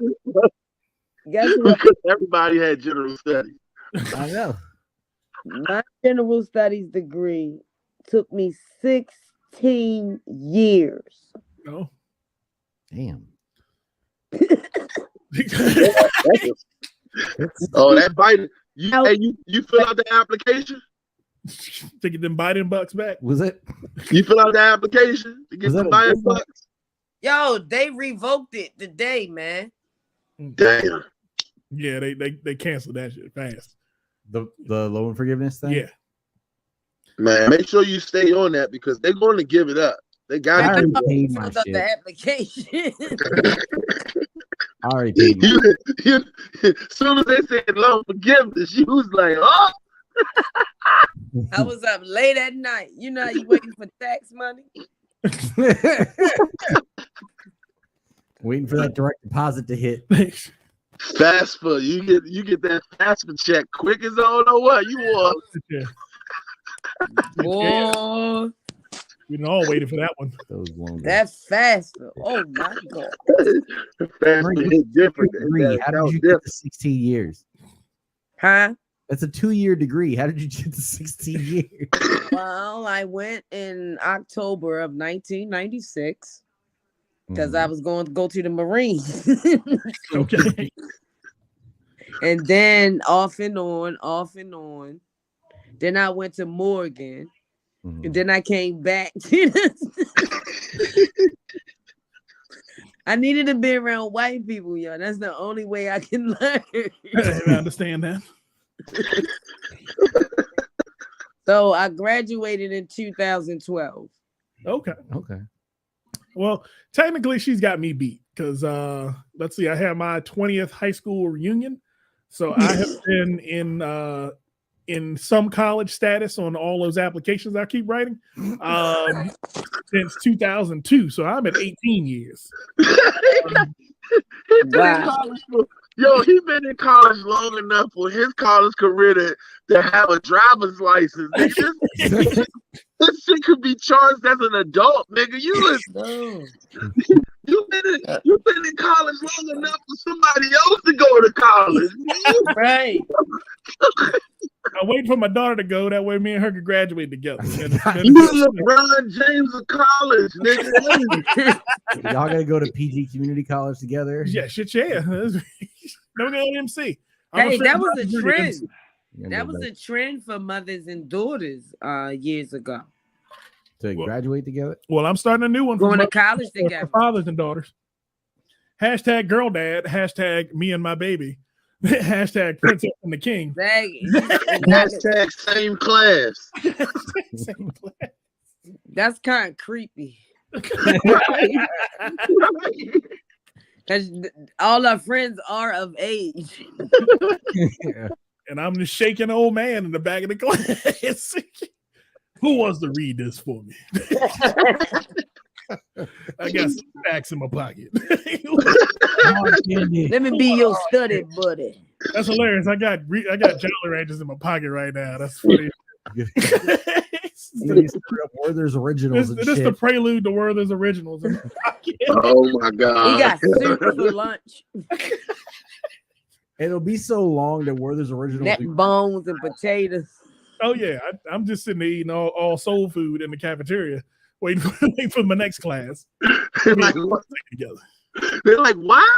what? Because everybody had general studies. I know. My general studies degree took me 16 years. No. Damn. Oh, that Biden. You fill out the application? To get them Biden bucks back. Was it? You fill out the application to get Was the that a Biden good one? bucks? Yo, they revoked it today, man. Damn. Yeah, they canceled that shit fast. The loan forgiveness thing? Yeah. Man, make sure you stay on that because they're going to give it up. They I got to already give it paid my Filled out shit. the application. I already paid my up. As soon as they said loan forgiveness, you was like, oh. I was up late at night. You know, how you waiting for tax money. Waiting for that direct deposit to hit. FAFSA, you get that FAFSA check quick as I don't know what you want. Yeah. Boy, We been all waiting for that one. Those loans. that's faster. Oh my god. FAFSA hit different. Degree. How did you get to 16 years? Huh? That's a 2-year degree. How did you get to 16 years? Well, I went in October of 1996 because I was going to go to the Marines. Okay. And then off and on. Then I went to Morgan. Mhm. And then I came back. I needed to be around white people, yo. That's the only way I can learn. I understand that. So I graduated in 2012. Okay. Okay. Well, technically, she's got me beat because let's see, I had my 20th high school reunion, so I have been in in some college status on all those applications I keep writing since 2002. So I'm at 18 years. He been in college he been in college long enough for his college career to have a driver's license. Nigga. This shit could be charged as an adult, nigga. You've been in college long enough for somebody else to go to college. Right. I'm waiting for my daughter to go. That way, me and her can graduate together. You LeBron James of college, nigga. Y'all gotta go to PG Community College together. Yeah, shit, yeah. No MC. Hey, that was a MC. trend. That was a trend for mothers and daughters years ago. To graduate together. Well, I'm starting a new one. Going to college together. For fathers and daughters. Hashtag girl dad. Hashtag me and my baby. Hashtag princess and the king. Hashtag same class. Same class. That's kind of creepy. Because all our friends are of age. And I'm the shaking old man in the back of the class. Who wants to read this for me? I got some facts in my pocket. Let me be your study buddy. That's hilarious. I got Jolly Ranchers in my pocket right now. That's funny. Werther's Originals. This is the prelude to Werther's Originals in my pocket. Oh my god! He got soup for lunch. It'll be so long that Werther's Originals. Neck bones and potatoes. Oh yeah, I'm just sitting there eating all soul food in the cafeteria, waiting for my next class. They're like, why is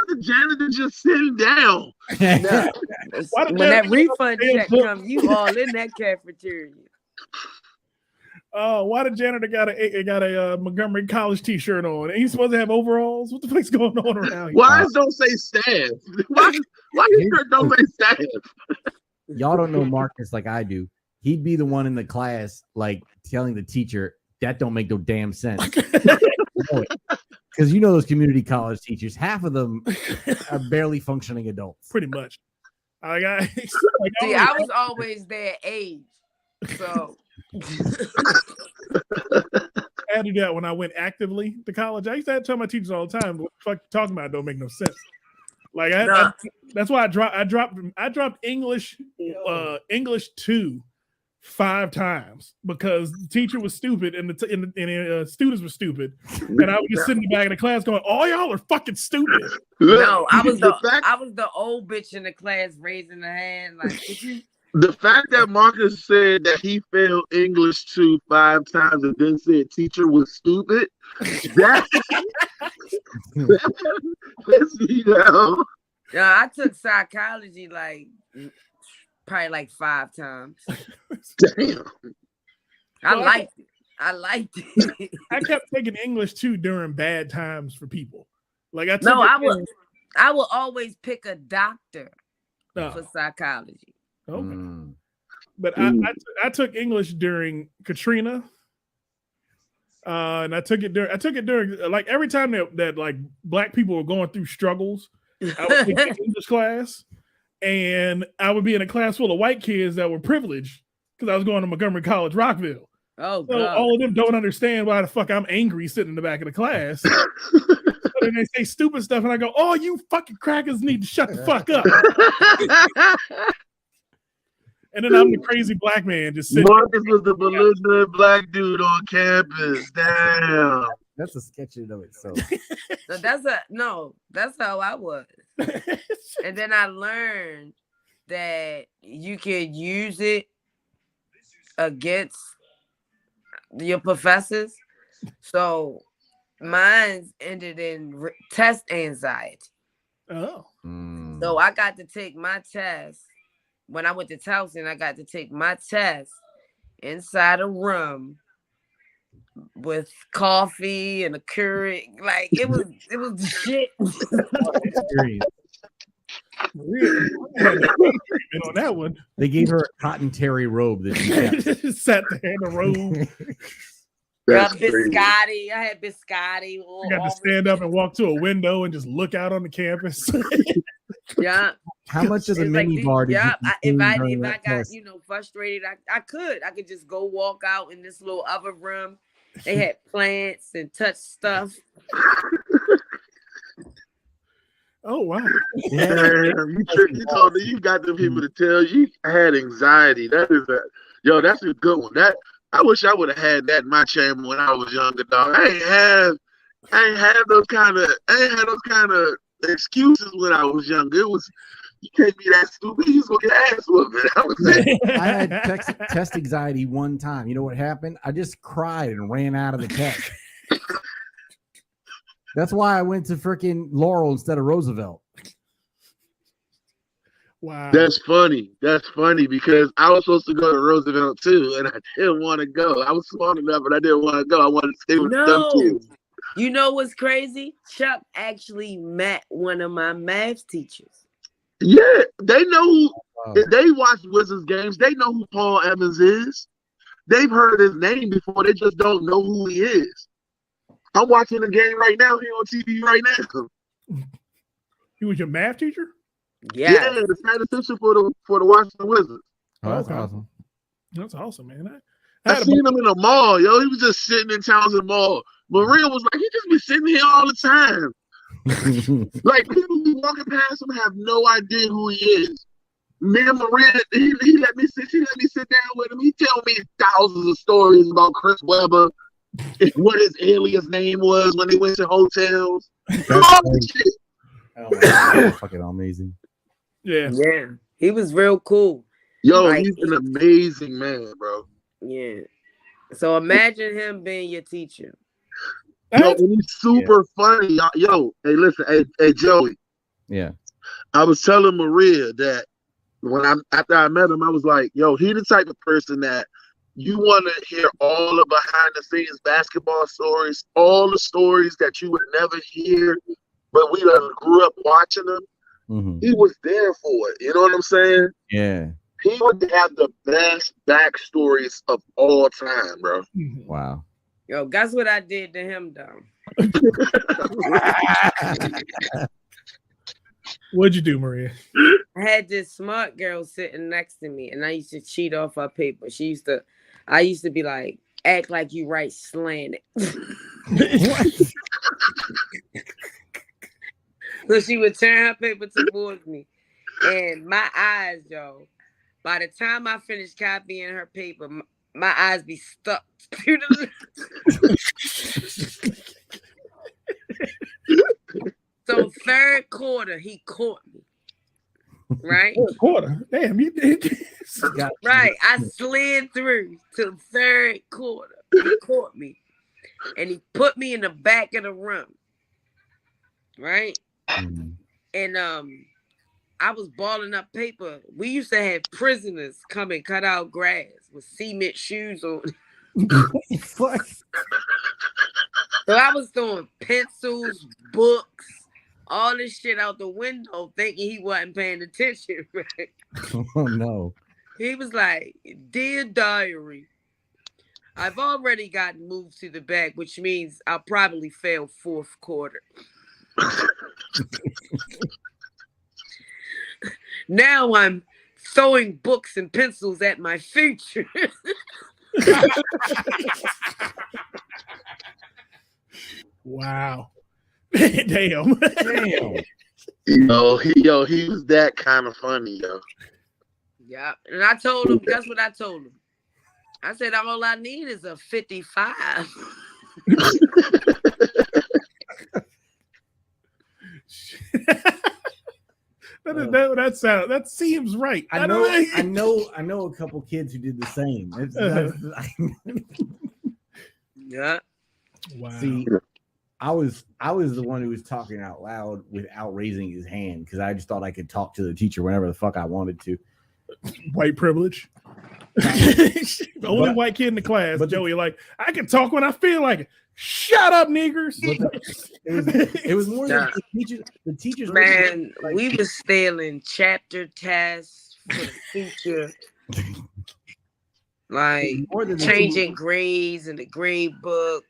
the janitor just sitting down? No. When that refund check comes, you all in that cafeteria. Oh, why the janitor got a Montgomery College T-shirt on? Ain't he supposed to have overalls? What the fuck's going on around here? Why don't say staff? Why your shirt don't say staff? Y'all don't know Marcus like I do. He'd be the one in the class, like telling the teacher that don't make no damn sense. Because you know those community college teachers, half of them are barely functioning adults. Pretty much. I was always their age, so I had to do that when I went actively to college. I used to tell my teachers all the time, "What the fuck you talking about don't make no sense." Like that's why I dropped English 2 5 times because the teacher was stupid and the students were stupid, and I was just sitting in the back of the class going, "All y'all are fucking stupid." No, I was the old bitch in the class raising the hand like. The fact that Marcus said that he failed English 2 5 times and then said teacher was stupid, that lets me know. Yeah, I took psychology probably like 5 times. Damn. I liked it. I kept taking English 2 during bad times for people. Like I will always pick a doctor for psychology. Okay. But I took English during Katrina. And I took it during like every time that like black people were going through struggles, I would take English class, and I would be in a class full of white kids that were privileged because I was going to Montgomery College, Rockville. Oh, so God. All of them don't understand why the fuck I'm angry sitting in the back of the class. So then they say stupid stuff, and I go, "Oh, you fucking crackers need to shut the fuck up." And then I'm the crazy black man just sitting. Marcus was the belligerent black dude on campus. Damn. That's a sketch in of itself. So that's how I was. And then I learned that you can use it against your professors. So mine ended in test anxiety. Oh. So I got to take my test. When I went to Towson, I got to take my test inside a room with coffee and a Keurig. Like it was the shit. Really? On that one, they gave her a cotton terry robe that she kept. Sat there in a robe. Biscotti. I had biscotti. You got to stand up and walk to a window and just look out on the campus. Yeah. How much of the It's like, mini bar did yeah, you if I consume during that got test? frustrated, I could just go walk out in this little other room. They had plants and touch stuff. Oh wow. Damn, you told me you got them people to tell you had anxiety. That's a good one. I wish I would have had that in my chamber when I was younger, dog. I ain't had those kind of excuses when I was younger. It was, you can't be that stupid. You just gonna get ass whooping. I was saying. I had test anxiety one time. You know what happened? I just cried and ran out of the test. That's why I went to freaking Laurel instead of Roosevelt. Wow. That's funny. That's funny because I was supposed to go to Roosevelt too, and I didn't want to go. I was smart enough, but I didn't want to go. I wanted to stay with the dumb kids. You know what's crazy? Chuck actually met one of my math teachers. Yeah, they know who. Oh. If they watch Wizards games, they know who Paul Evans is. They've heard his name before. They just don't know who he is. I'm watching the game right now here on TV right now. He was your math teacher? Yeah. The statistician for the Washington Wizards. Oh, that's Okay. awesome. That's awesome, man. I seen him in the mall, yo. He was just sitting in Townsend Mall. Maria was like, he just be sitting here all the time. Like, people be walking past him have no idea who he is. Me and Maria, he let me sit down with him. He tell me thousands of stories about Chris Webber and what his alias name was when they went to hotels. All this shit. Oh my God, fucking amazing. Yeah. Yeah. He was real cool. Yo, Like, he's an amazing man, bro. Yeah. So imagine him being your teacher. Yo, and he's super funny. Yo, hey, listen, hey, Joey. Yeah. I was telling Maria that after I met him, I was like, yo, he the type of person that you want to hear all the behind the scenes basketball stories, all the stories that you would never hear, but we done grew up watching them. Mm-hmm. He was there for it. You know what I'm saying? Yeah. He would have the best backstories of all time, bro. Wow. Yo, guess what I did to him, though? What'd you do, Maria? I had this smart girl sitting next to me, and I used to cheat off her paper. I used to be like, act like you write slanted. So she would turn her paper towards me. And my eyes, yo, by the time I finished copying her paper, my eyes be stuck to the So third quarter, he caught me. Right? Third quarter. Damn, you did. Right. I slid through to third quarter. He caught me. And he put me in the back of the room. Right? Mm-hmm. And I was balling up paper. We used to have prisoners come and cut out grass with cement shoes on. Fuck. So I was throwing pencils, books, all this shit out the window, thinking he wasn't paying attention. Right? Oh no. He was like, "Dear diary, I've already gotten moved to the back, which means I'll probably fail fourth quarter. Now I'm throwing books and pencils at my future." Wow. Damn. Damn. He was that kind of funny, yo. Yeah. And I told him, guess what I told him? I said, all I need is a 55. That seems right. I know a couple kids who did the same. Yeah. Wow. See, I was the one who was talking out loud without raising his hand because I just thought I could talk to the teacher whenever the fuck I wanted to. White privilege. The only white kid in the class, but Joey, like, I can talk when I feel like it. Shut up, niggers. It was more than the teachers. Man, we was stealing chapter tests for the future. Like more than changing grades in the grade book.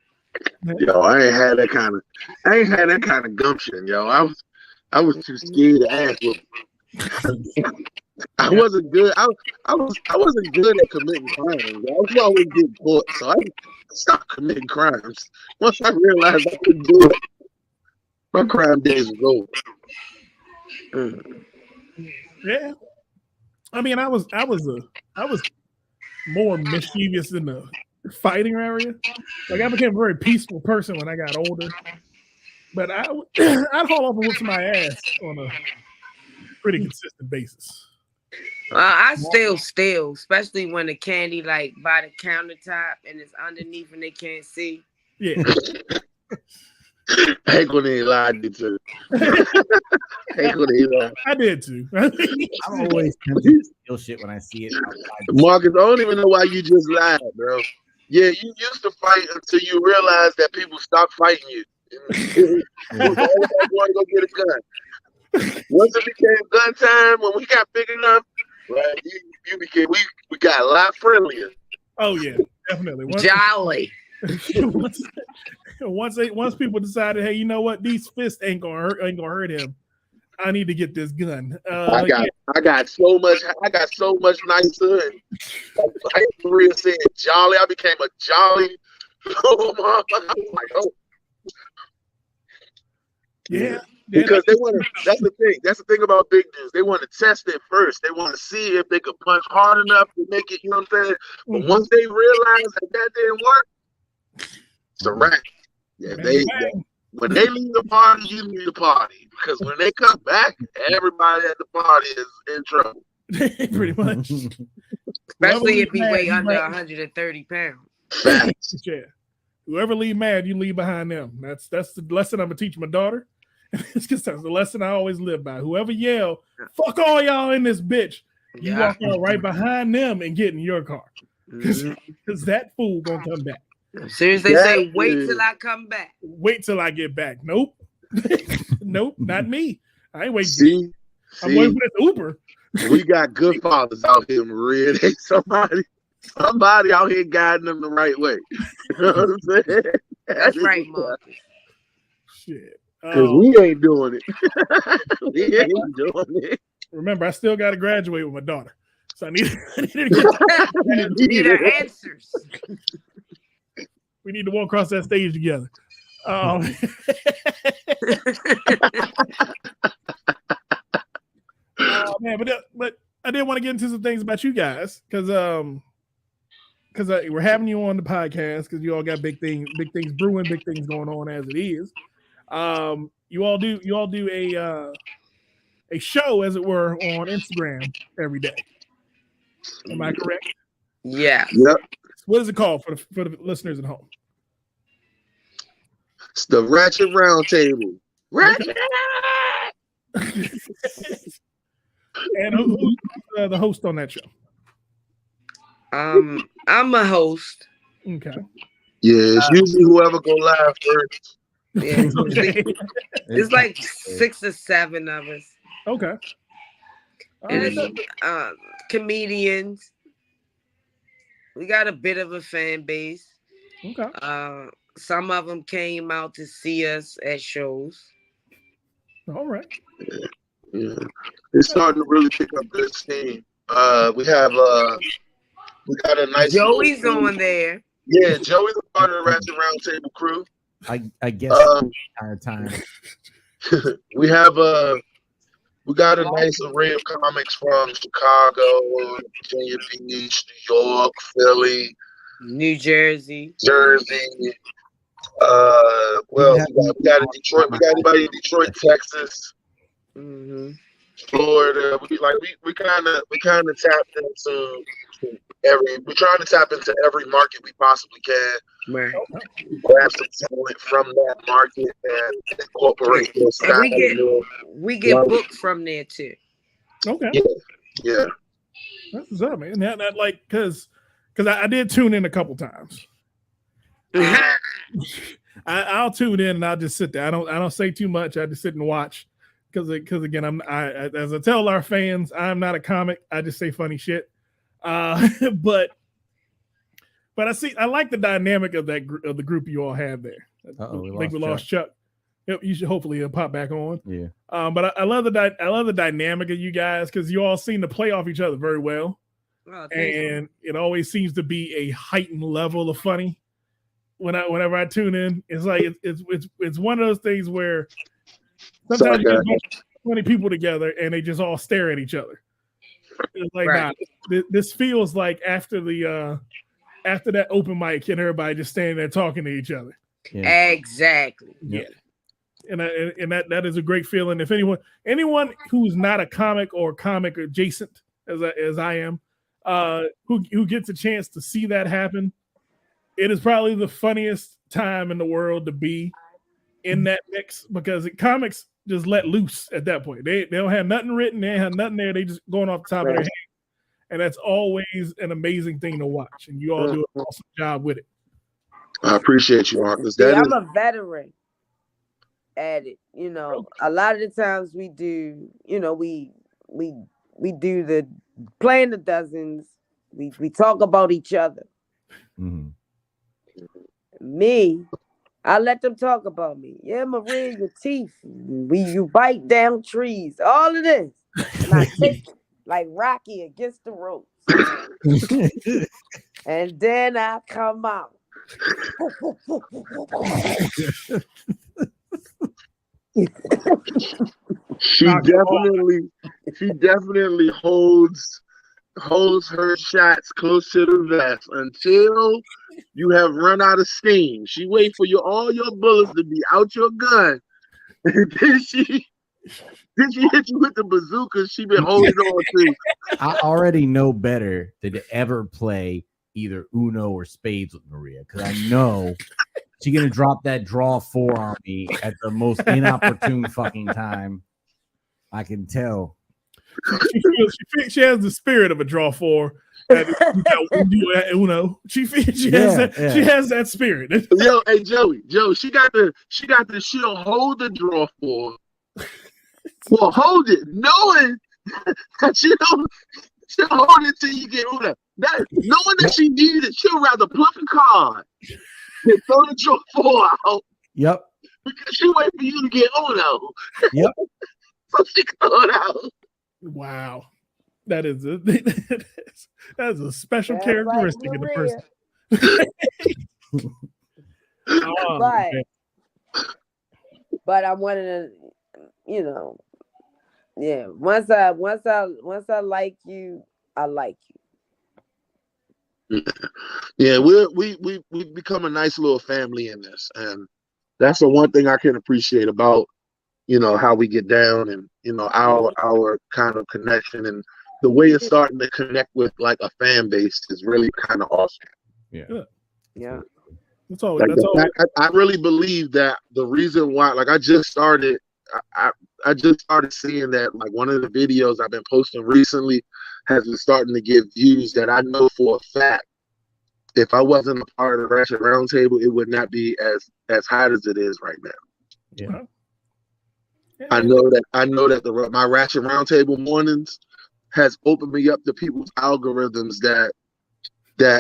Yo, I ain't had that kind of gumption, yo. I was too scared to ask him. I wasn't good. I wasn't good at committing crimes. I was always getting caught, so I stopped committing crimes. Once I realized I couldn't do it, my crime days was over. Yeah. I mean, I was more mischievous in the fighting area. Like I became a very peaceful person when I got older. But I'd haul off and whoop my ass on a pretty consistent basis. I still steal, especially when the candy like by the countertop and it's underneath and they can't see. Yeah. I ain't gonna even lie to you. I did too. I'm always tempted to steal shit when I see it outside. Marcus, I don't even know why you just lied, bro. Yeah, you used to fight until you realized that people stopped fighting you. You want to go get a gun. Once it became gun time, when we got big enough, right? You became we got a lot friendlier. Oh yeah, definitely. Jolly. Once people decided, hey, you know what? These fists ain't gonna hurt him. I need to get this gun. I got so much nicer. And like Maria said, jolly. I became a jolly. Oh my! I was like, oh. Yeah. Because they want to. That's the thing. That's the thing about big dudes. They want to test it first. They want to see if they could punch hard enough to make it. You know what I'm saying? But once they realize that didn't work, it's a wrap. Yeah, when they leave the party, you leave the party. Because when they come back, everybody at the party is in trouble. Pretty much. Especially if you weigh under 130 pounds. Facts. Yeah. Whoever leave mad, you leave behind them. That's the lesson I'm gonna teach my daughter. It's just that's the lesson I always live by. Whoever yell, "Fuck all y'all in this bitch," you walk out right behind them and get in your car. Because that fool gonna come back. As soon as they say, "Wait till I come back." Wait till I get back. Nope. Nope, not me. I ain't waiting. See, I'm waiting for this Uber. We got good fathers out here, Maria. They somebody out here guiding them the right way. You know what I'm saying? That's right, Marcus. Shit. Because we ain't doing it. We ain't doing it. Remember, I still got to graduate with my daughter. So I need to Need her answers. We need to walk across that stage together. Man, but I did want to get into some things about you guys because we're having you on the podcast because you all got big things brewing, big things going on as it is. You all do a show, as it were, on Instagram every day. Am I correct? Yeah. Yep. What is it called for the listeners at home? It's the Ratchet Roundtable. Ratchet. And who's the host on that show? I'm a host. Okay. Yeah, it's usually whoever go live first. Yeah, it's like 6 or 7 of us. Okay. And comedians. We got a bit of a fan base. Okay. Some of them came out to see us at shows. All right. Yeah. It's starting to really pick up this steam. We got a nice Joey's on there. Yeah, Joey's a part of the Ratchet Roundtable crew. I guess the entire time. We got a nice array of comics from Chicago, Virginia Beach, New York, Philly, New Jersey. We got in Detroit. We got anybody in Detroit, Texas, Florida. We kind of tapped into we're trying to tap into every market we possibly can. Right. Grab some talent from that market and incorporate this. And we get booked from there too. Okay. Yeah. That's what's up, man. That like because I did tune in a couple times. I'll tune in and I'll just sit there. I don't say too much. I just sit and watch because again, as I tell our fans, I'm not a comic. I just say funny shit. But I like the dynamic of the group you all have there. I think we lost Chuck. Yep, you should hopefully it'll pop back on. Yeah. But I love the dynamic of you guys because you all seem to play off each other very well, Oh, thank you. and it always seems to be a heightened level of funny. Whenever I tune in, it's like it's one of those things where sometimes you get a bunch of funny people together and they just all stare at each other. It's like, Right. nah, this feels like after that open mic and everybody just standing there talking to each other. Yeah. Exactly. Yeah. And that is a great feeling. If anyone who's not a comic or comic adjacent as I am, who gets a chance to see that happen, it is probably the funniest time in the world to be in that mix because comics just let loose at that point. They don't have nothing written, they have nothing there. They just going off the top of their head, and that's always an amazing thing to watch. And you all do an awesome job with it. I appreciate you, Marcus. See, That I'm is a veteran at it. You know, a lot of the times we do, you know, we do the playing the dozens. We talk about each other. Mhm. Me, I let them talk about me. Yeah, Maria, your teeth. You bite down trees. All of this. And I take like Rocky against the ropes. And then I come out. she definitely holds her shots close to the vest until you have run out of steam. She waits for all your bullets to be out your gun. And then she hit you with the bazooka she been holding on to. I already know better than to ever play either Uno or Spades with Maria because I know she's gonna drop that draw 4 on me at the most inopportune fucking time. I can tell. She has the spirit of a draw 4. At Uno. She has that spirit. Yo, hey Joey, she'll hold the draw 4. Well, hold it, knowing that she'll hold it till you get Uno. Knowing that she needs it, she'll rather pluck a card than throw the draw 4 out. Yep. Because she wait for you to get Uno. Yep. So she can throw it out. Wow. That is a special That's characteristic like in the Maria. person. Oh, But okay. but I wanted to, you know, yeah. Once I like you, I like you. Yeah, we become a nice little family in this, and that's the one thing I can appreciate about, you know, how we get down and, you know, our kind of connection and the way it's starting to connect with like a fan base is really kind of awesome. Yeah. That's all. Like That's all. I really believe that the reason why, like, I just started seeing that, like, one of the videos I've been posting recently has been starting to get views that I know for a fact, if I wasn't a part of the Ratchet Roundtable, it would not be as hot as it is right now. Yeah. I know that my Ratchet Roundtable mornings has opened me up to people's algorithms that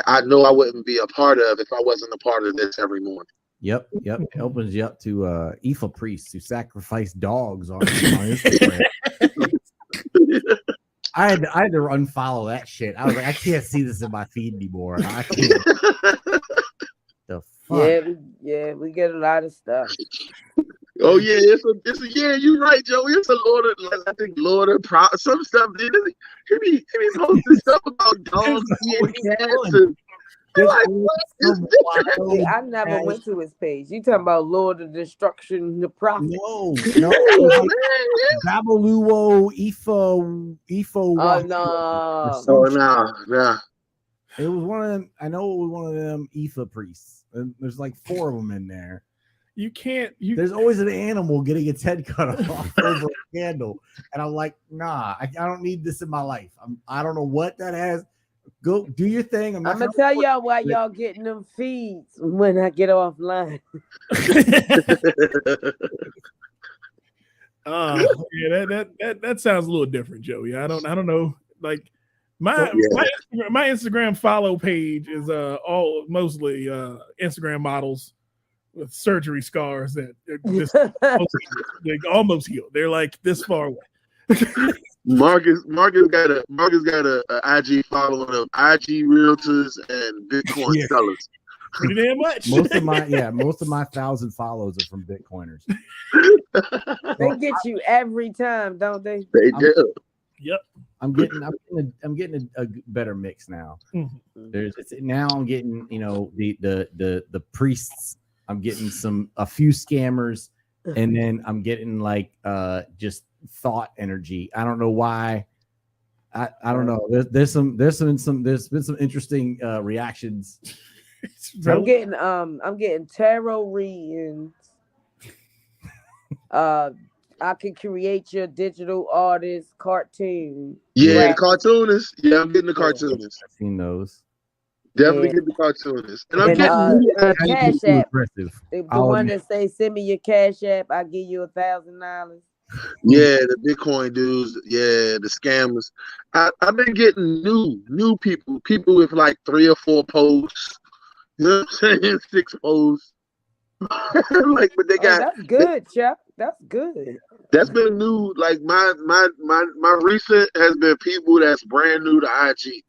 I know I wouldn't be a part of if I wasn't a part of this every morning. Yep. It opens you up to Ifa priests who sacrifice dogs on Instagram. I had to unfollow that shit. I was like, I can't see this in my feed anymore. I can't. The fuck? Yeah, we get a lot of stuff. Oh yeah, it's a yeah. You're right, Joey. It's a Lord of, I think Lord of some stuff. He be posting stuff about dogs and cats and. Like, what is this? See, I never went to his page. You talking about Lord of Destruction, the Prophet? No. Oh, man. Babaluo, Ifo. Oh no! Oh nah. It was one of them. I know it was one of them Ifa priests. And there's like 4 of them in there. You can't. There's always an animal getting its head cut off over a candle, and I'm like, nah, I don't need this in my life. I don't know what that has. Go do your thing. I'm gonna tell y'all why y'all getting them feeds when I get offline. Yeah, that sounds a little different, Joey. I don't know. Like my Instagram follow page is mostly Instagram models with surgery scars that are just they almost healed. They're like this far away. Marcus got a IG following of IG realtors and Bitcoin Yeah. sellers. Pretty damn much. Most of my 1,000 follows are from Bitcoiners. They get you every time, don't they? They do. Yep. I'm getting a better mix now. Now I'm getting, you know, the priests. I'm getting a few scammers, and then I'm getting like just thought energy. I don't know why. I don't know. There's been some interesting reactions. I'm getting tarot readings. I can create your digital artist cartoon. Yeah, the graphic. cartoonist. Yeah, I'm getting the cartoonist. I've seen those. Definitely Yeah. get the cartoonist. And I'm And, getting the Cash App. Aggressive. The I'll one admit. that say send me your Cash App, I give you $1,000. yeah, the Bitcoin dudes, yeah, the scammers. I've been getting new people with like 3 or 4 posts. You know what I'm saying? 6 posts. Like, but they got That's good, Chuck. That's good. that's been new. Like my recent has been people that's brand new to IG.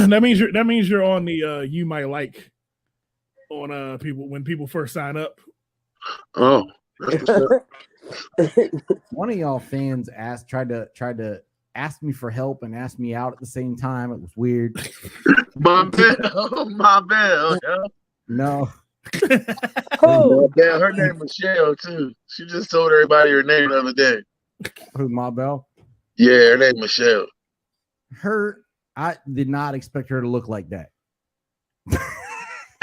That means you're on the you might like on people when people first sign up. Oh, that's what's up. One of y'all fans tried to ask me for help and ask me out at the same time. It was weird. My bell. Yeah. No. Who? Yeah, her name Michelle too. She just told everybody her name the other day. Who, Ma Bell? Yeah, her name Michelle. I did not expect her to look like that. I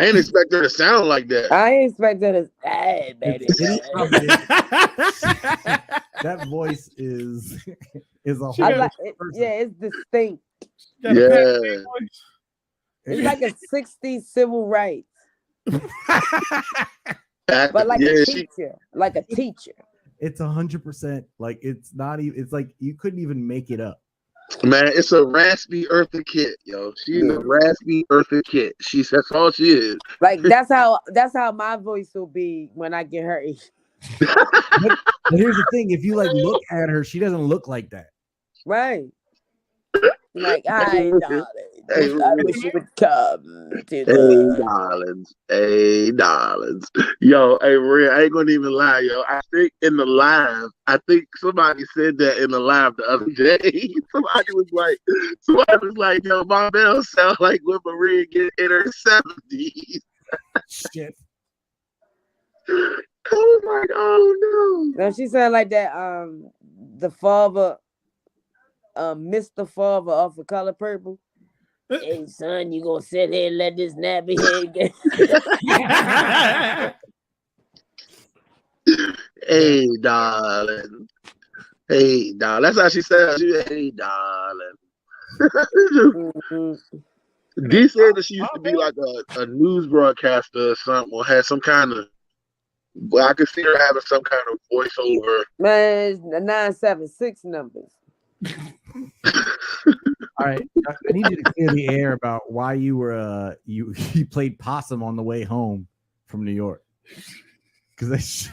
didn't expect her to sound like that. I ain't expect that as hey, baby. That voice is a whole I like different it. person. Yeah, it's distinct. Got a Yeah. Pac-Man voice. It's like a 60s civil rights, But but like yeah, a she teacher. Like a teacher. It's 100%. Like it's not even. It's like you couldn't even make it up. man, it's a raspy Eartha Kitt, yo. She's a raspy Eartha Kitt. That's all she is. Like that's how my voice will be when I get her age. But here's the thing: if you like look at her, she doesn't look like that. Right. Like, hi, darling. Hey, I wish you would come to Hey, the darlings. Yo, hey, Maria, I ain't gonna even lie, yo. I think in the live, somebody said that in the live the other day. Somebody was like, yo, my bell sound like when Maria get in her 70s. Shit. Oh my, oh no. Now she sound like that the father Mr. Father off of Color Purple. Hey son, you gonna sit here and let this nappy head get Hey, darling. Hey, darling. That's how she said. Hey, darling. Mhm. Dee said that she used to be like a news broadcaster or something, or had some kind of. Well, I could see her having some kind of voiceover. Man, it's the 976 numbers. All right, I need you to clear the air about why you were you played possum on the way home from New York. Because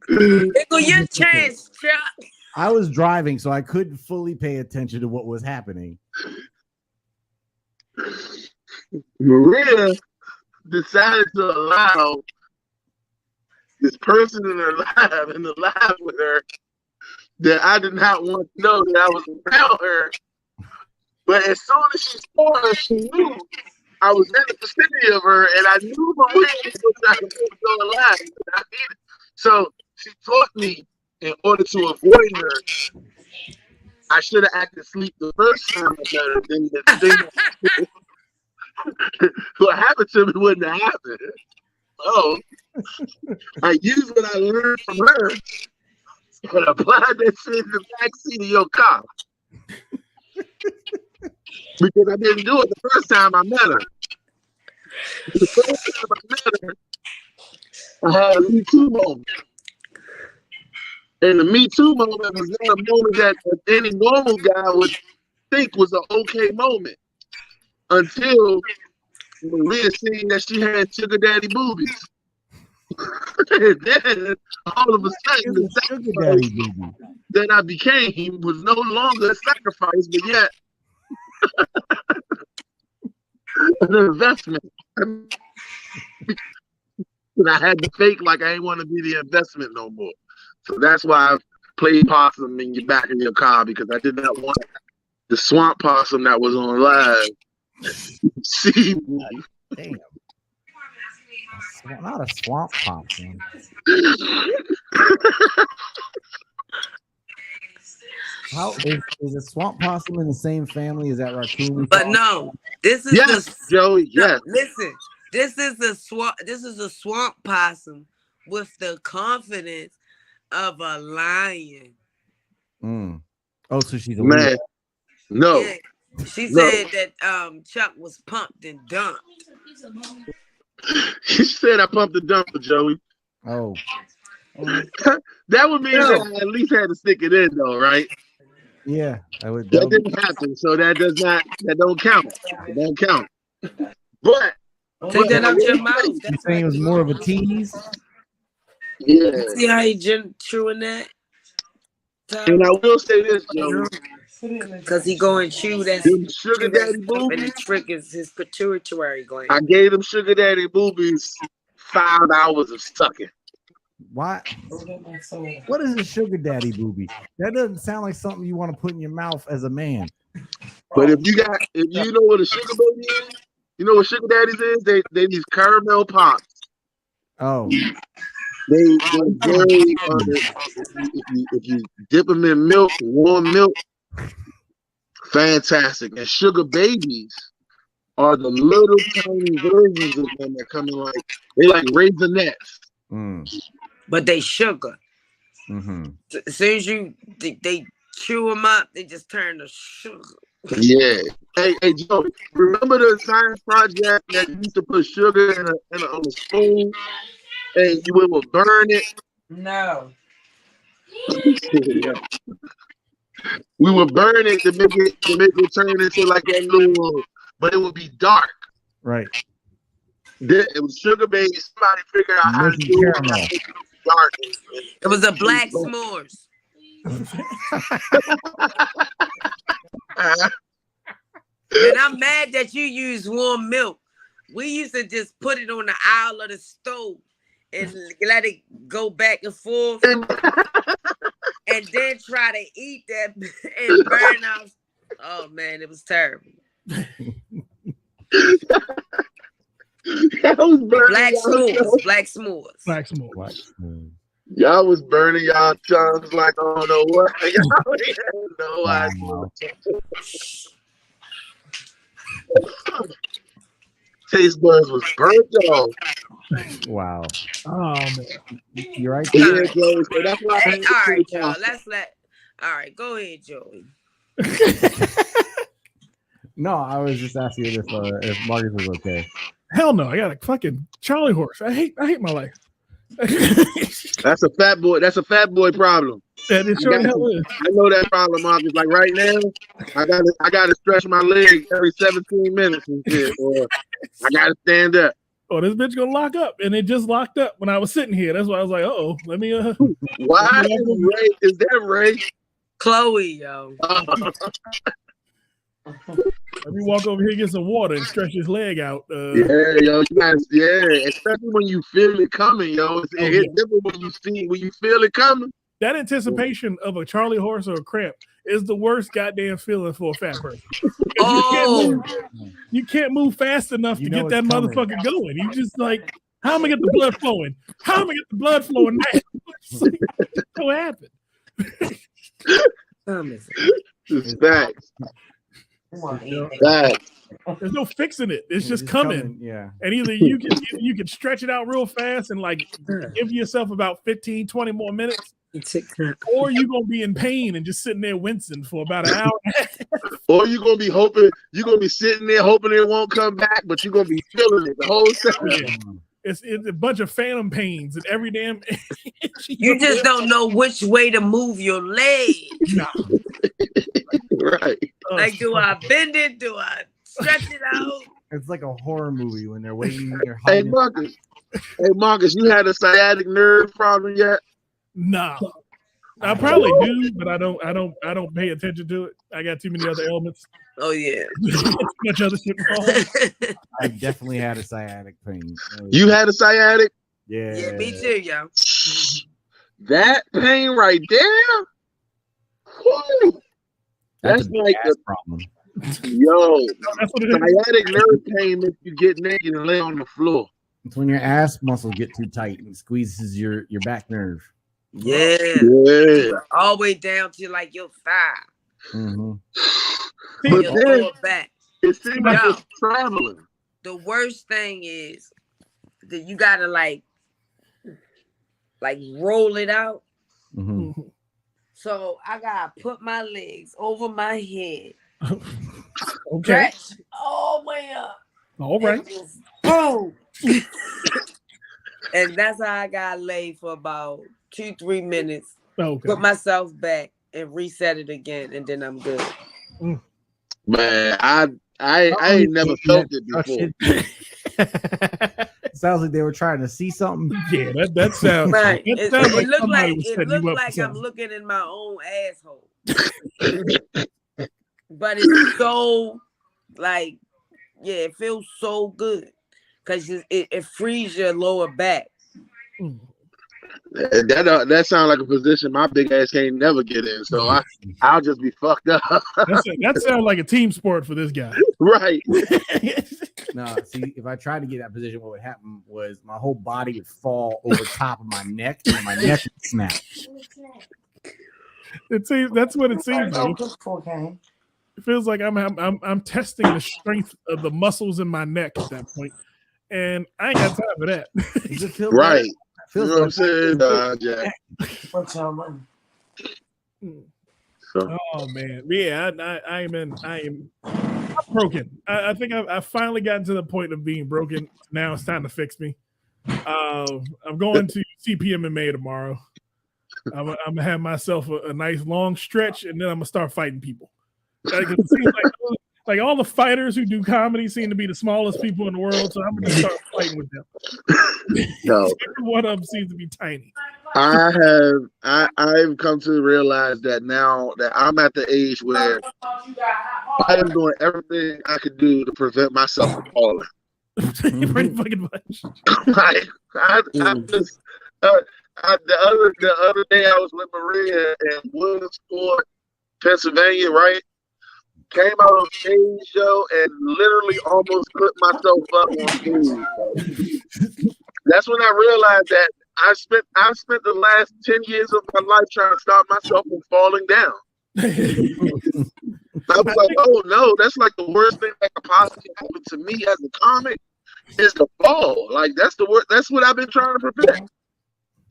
Tickle your chest, Chuck. I was driving, so I couldn't fully pay attention to what was happening. Maria decided to allow this person in the live with her that I did not want to know that I was around her. But as soon as she saw her, she knew I was in the vicinity of her, and I knew Maria was not going to go alive. So she taught me in order to avoid her, I should have acted asleep the first time I met her. Then the thing what happened to me wouldn't have happened. Oh, I used what I learned from her and applied that shit in the backseat of your car. Because I didn't do it the first time I met her. The first time I met her, I had a Me Too moment. And the Me Too moment was not a moment that any normal guy would think was an okay moment. Until Maria seen that she had sugar daddy boobies. And then all of a sudden, the Sugar daddy sacrifice baby. that I became was no longer a sacrifice, but yet an investment. And I had to fake like I ain't want to be the investment no more. So that's why I played possum in your back of your car, because I did not want the swamp possum that was on live. See me. Damn. Not a swamp possum. How is a swamp possum in the same family as that raccoon? But no, this is Yes, Joey. Yes. Listen, this is a swamp possum with the confidence of a lion. Mm. Oh, so she's a Man. weird. No. Yeah. She No. said that Chuck was pumped and dumped. She said I pumped the dumper, Joey. Oh, That would mean that I at least had to stick it in, though, right? yeah. I would. That didn't happen, so that don't count. It don't count. But Take that out your mouth. You saying it was more of a tease? yeah, See how he chewing that? and I will say this, Joey. Because he go and chew that Them sugar daddy and boobies, it triggers his pituitary gland. I gave them sugar daddy boobies 5 hours of sucking. Why? What is a sugar daddy booby? That doesn't sound like something you want to put in your mouth as a man. But if you know what a sugar baby is, you know what sugar daddies is? They these caramel pops. Oh, They very if you dip them in milk, warm milk, fantastic. And sugar babies are the little tiny versions of them that come in they like raisinets. But they sugar. mm-hmm. As soon as they chew them up, they just turn to sugar. Yeah. Hey, Joe, remember the science project that you used to put sugar in on a spoon and you would burn it? No. We would burn it to make it turn into like that little, but it would be dark. Right. It was sugar baby. Somebody figured out how to do it. Caramel. Dark. It was a black s'mores. And I'm mad that you use warm milk. We used to just put it on the aisle of the stove and let it go back and forth, and then try to eat that and burn out. Oh man, it was terrible. That was burning Black s'mores. Black s'mores. Black s'mores. What? Y'all was burning y'all tongues like I don't know what. Y'all had no idea. Wow. Taste buds was burnt off. Wow. Oh man. You're right. Yeah, Joey. So that's why. Hey, all right, y'all. All right, go ahead, Joey. No, I was just asking if Marcus was okay. Hell no. I got a fucking Charlie horse. I hate my life. That's a fat boy. That's a fat boy problem. That it sure hell is. I know that problem, Marcus. Like right now, I gotta stretch my legs every 17 minutes and shit, or I gotta stand up. Oh, this bitch gonna lock up, and it just locked up when I was sitting here. That's why I was like, "Oh, let me Why is Ray? Is that Ray? Chloe, yo. let me walk over here and get some water and stretch his leg out." Yeah, yo, you guys, especially when you feel it coming, yo. It hits different when you feel it coming. That anticipation of a Charlie horse or a cramp is the worst goddamn feeling for a fat person. Oh, You can't move fast enough You to know get that it's coming. motherfucker going. You just like, how am I get the blood flowing? How am I get the blood flowing now? It's like, what happened? It's facts. Facts. There's no fixing it. It's just It's coming. Yeah. And either you can stretch it out real fast and like give yourself about 15, 20 more minutes, or you're gonna be in pain and just sitting there wincing for about an hour. Or you're gonna be sitting there hoping it won't come back, but you're gonna be feeling it the whole time. It's a bunch of phantom pains and every damn. you just don't know which way to move your leg. Nah. Right. Like, do I bend it? Do I stretch it out? It's like a horror movie when they're waiting. They're Hey hiding. Marcus, you had a sciatic nerve problem yet? No. I probably do, but I don't pay attention to it. I got too many other ailments. Oh yeah. Too much other shit involved. I definitely had a sciatic pain. You had a sciatic? Yeah. Yeah, me too, yo. That pain right there? Whew. That's a like gas the problem. yo That's what it is. sciatic nerve pain if you get naked and lay on the floor. It's when your ass muscles get too tight and squeezes your back nerve. Yeah. Yeah. All the way down to like your thigh. Mm-hmm. But Your then lower back. it seems like Yo. it's traveling. The worst thing is that you gotta like roll it out. Mm-hmm. So I gotta put my legs over my head. Okay. Stretch all the way up. All right. And just boom. And that's how I got laid for about 2-3 minutes. Okay. Put myself back and reset it again, and then I'm good. Man, I ain't never felt it before. Sounds like they were trying to see something. Yeah, that sounds. Right. That It sounds like looked somebody like was it setting looked you up like for I'm something. looking in my own asshole. But it's so like, yeah, it feels so good because it frees your lower back. That sounds like a position my big ass can't never get in. So I'll just be fucked up. That sounds like a team sport for this guy. Right. No, see, if I tried to get that position, what would happen was my whole body would fall over top of my neck, and my neck would snap. It seems that's what it seems like. It feels like I'm testing the strength of the muscles in my neck at that point, and I ain't got time for that. Does it feel Right. better? You Feels know what I'm like- saying? Jack. So, Oh man, yeah, I'm broken. I think I've finally gotten to the point of being broken. Now it's time to fix me. I'm going to CPMMA tomorrow. I'm gonna have myself a nice long stretch, and then I'm gonna start fighting people. Like, it seems like all the fighters who do comedy seem to be the smallest people in the world, so I'm gonna start fighting with them. no, Every one of them seems to be tiny. I've come to realize that now that I'm at the age where I am doing everything I could do to prevent myself from falling. Pretty fucking much. Like I just the other day I was with Maria in Williamsport, Pennsylvania, right? Came out on stage show and literally almost put myself up on stage. That's when I realized that I spent the last 10 years of my life trying to stop myself from falling down. I was like, oh no, that's like the worst thing that could possibly happen to me as a comic is to fall. Like that's the worst. That's what I've been trying to prevent.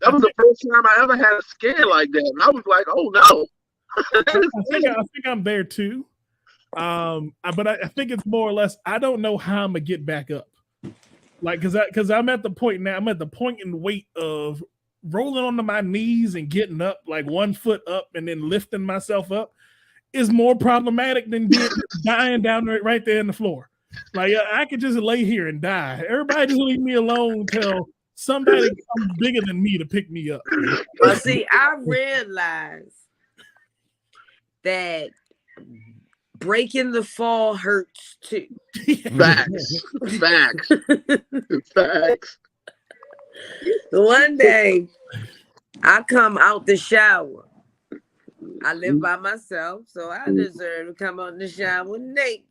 That was the first time I ever had a scare like that, and I was like, oh no. I think I'm there too. But I think it's more or less I don't know how I'm gonna get back up. Like because I'm at the point now. I'm at the point in weight of rolling onto my knees and getting up, like 1 foot up, and then lifting myself up is more problematic than dying down right there in the floor. Like I could just lay here and die. Everybody just leave me alone until somebody comes bigger than me to pick me up. But see, I realized that breaking the fall hurts too. Facts. One day, I come out the shower. I live by myself, so I deserve to come out the shower naked.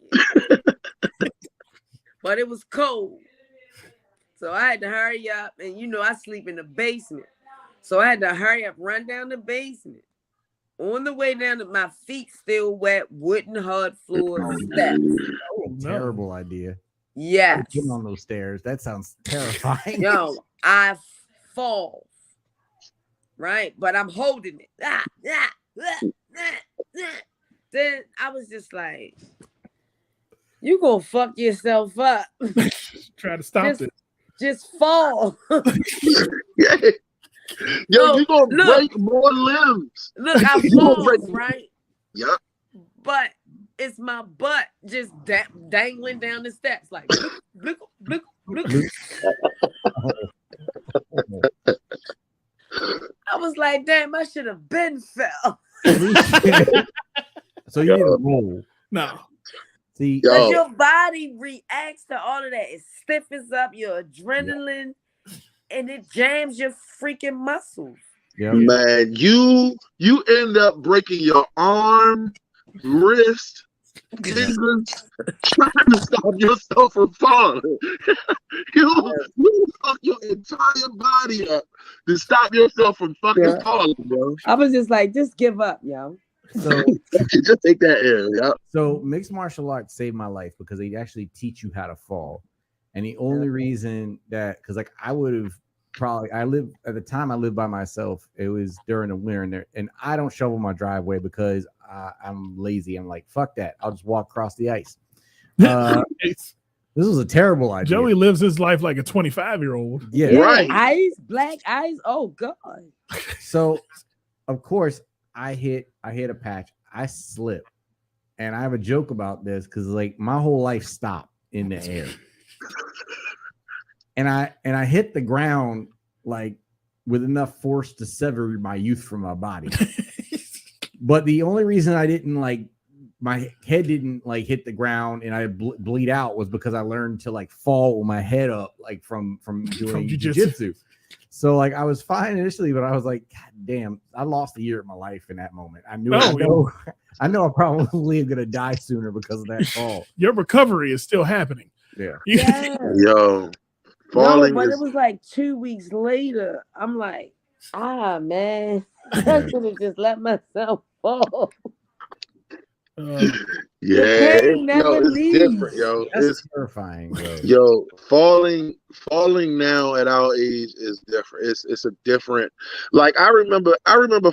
But it was cold. So I had to hurry up. And I sleep in the basement. So I had to hurry up, run down the basement. On the way down, my feet still wet, wooden hard floor steps. Terrible idea. Yes. Getting on those stairs. That sounds terrifying. Yo, I fall. Right? But I'm holding it. Then I was just like, you gonna fuck yourself up. Try to stop it. Just fall. Yeah. Yo, No, you gonna look. break more limbs. Look, I You gonna fall, break- right? Yep. But it's my butt just dangling down the steps like bloop, bloop, bloop, bloop. I was like, damn, I should have been fell. So you didn't roll. No. See, Because Yo. your body reacts to all of that. It stiffens up your adrenaline and it jams your freaking muscles. yeah. Man, you end up breaking your arm, wrist, fingers, trying to stop yourself from falling. you fuck your entire body up to stop yourself from fucking falling, bro. I was just like, just give up, yo. So Just take that L, yeah. So mixed martial arts saved my life because they actually teach you how to fall. And the only reason that, because like I would have probably, I lived at the time I lived by myself. It was during the winter, and I don't shovel my driveway because I'm lazy. I'm like, fuck that. I'll just walk across the ice. This was a terrible idea. Joey lives his life like a 25-year-old. Yeah. Yeah, Right. eyes, black eyes. Oh God. So of course I hit a patch. I slipped. And I have a joke about this because like my whole life stopped in the air. And I hit the ground like with enough force to sever my youth from my body. But the only reason I didn't like my head didn't like hit the ground and I bleed out was because I learned to like fall with my head up like from doing jiu-jitsu. So like I was fine initially, but I was like, God damn, I lost a year of my life in that moment. I know I'm probably gonna die sooner because of that fall. Your recovery is still happening. Yeah. Yeah. Yo, No, falling but is it was like 2 weeks later. I'm like, man, I should have just let myself fall. yeah, pain never it's leaves. different, yo. That's It's terrifying, bro. Yo, falling now at our age is different. It's a different. Like I remember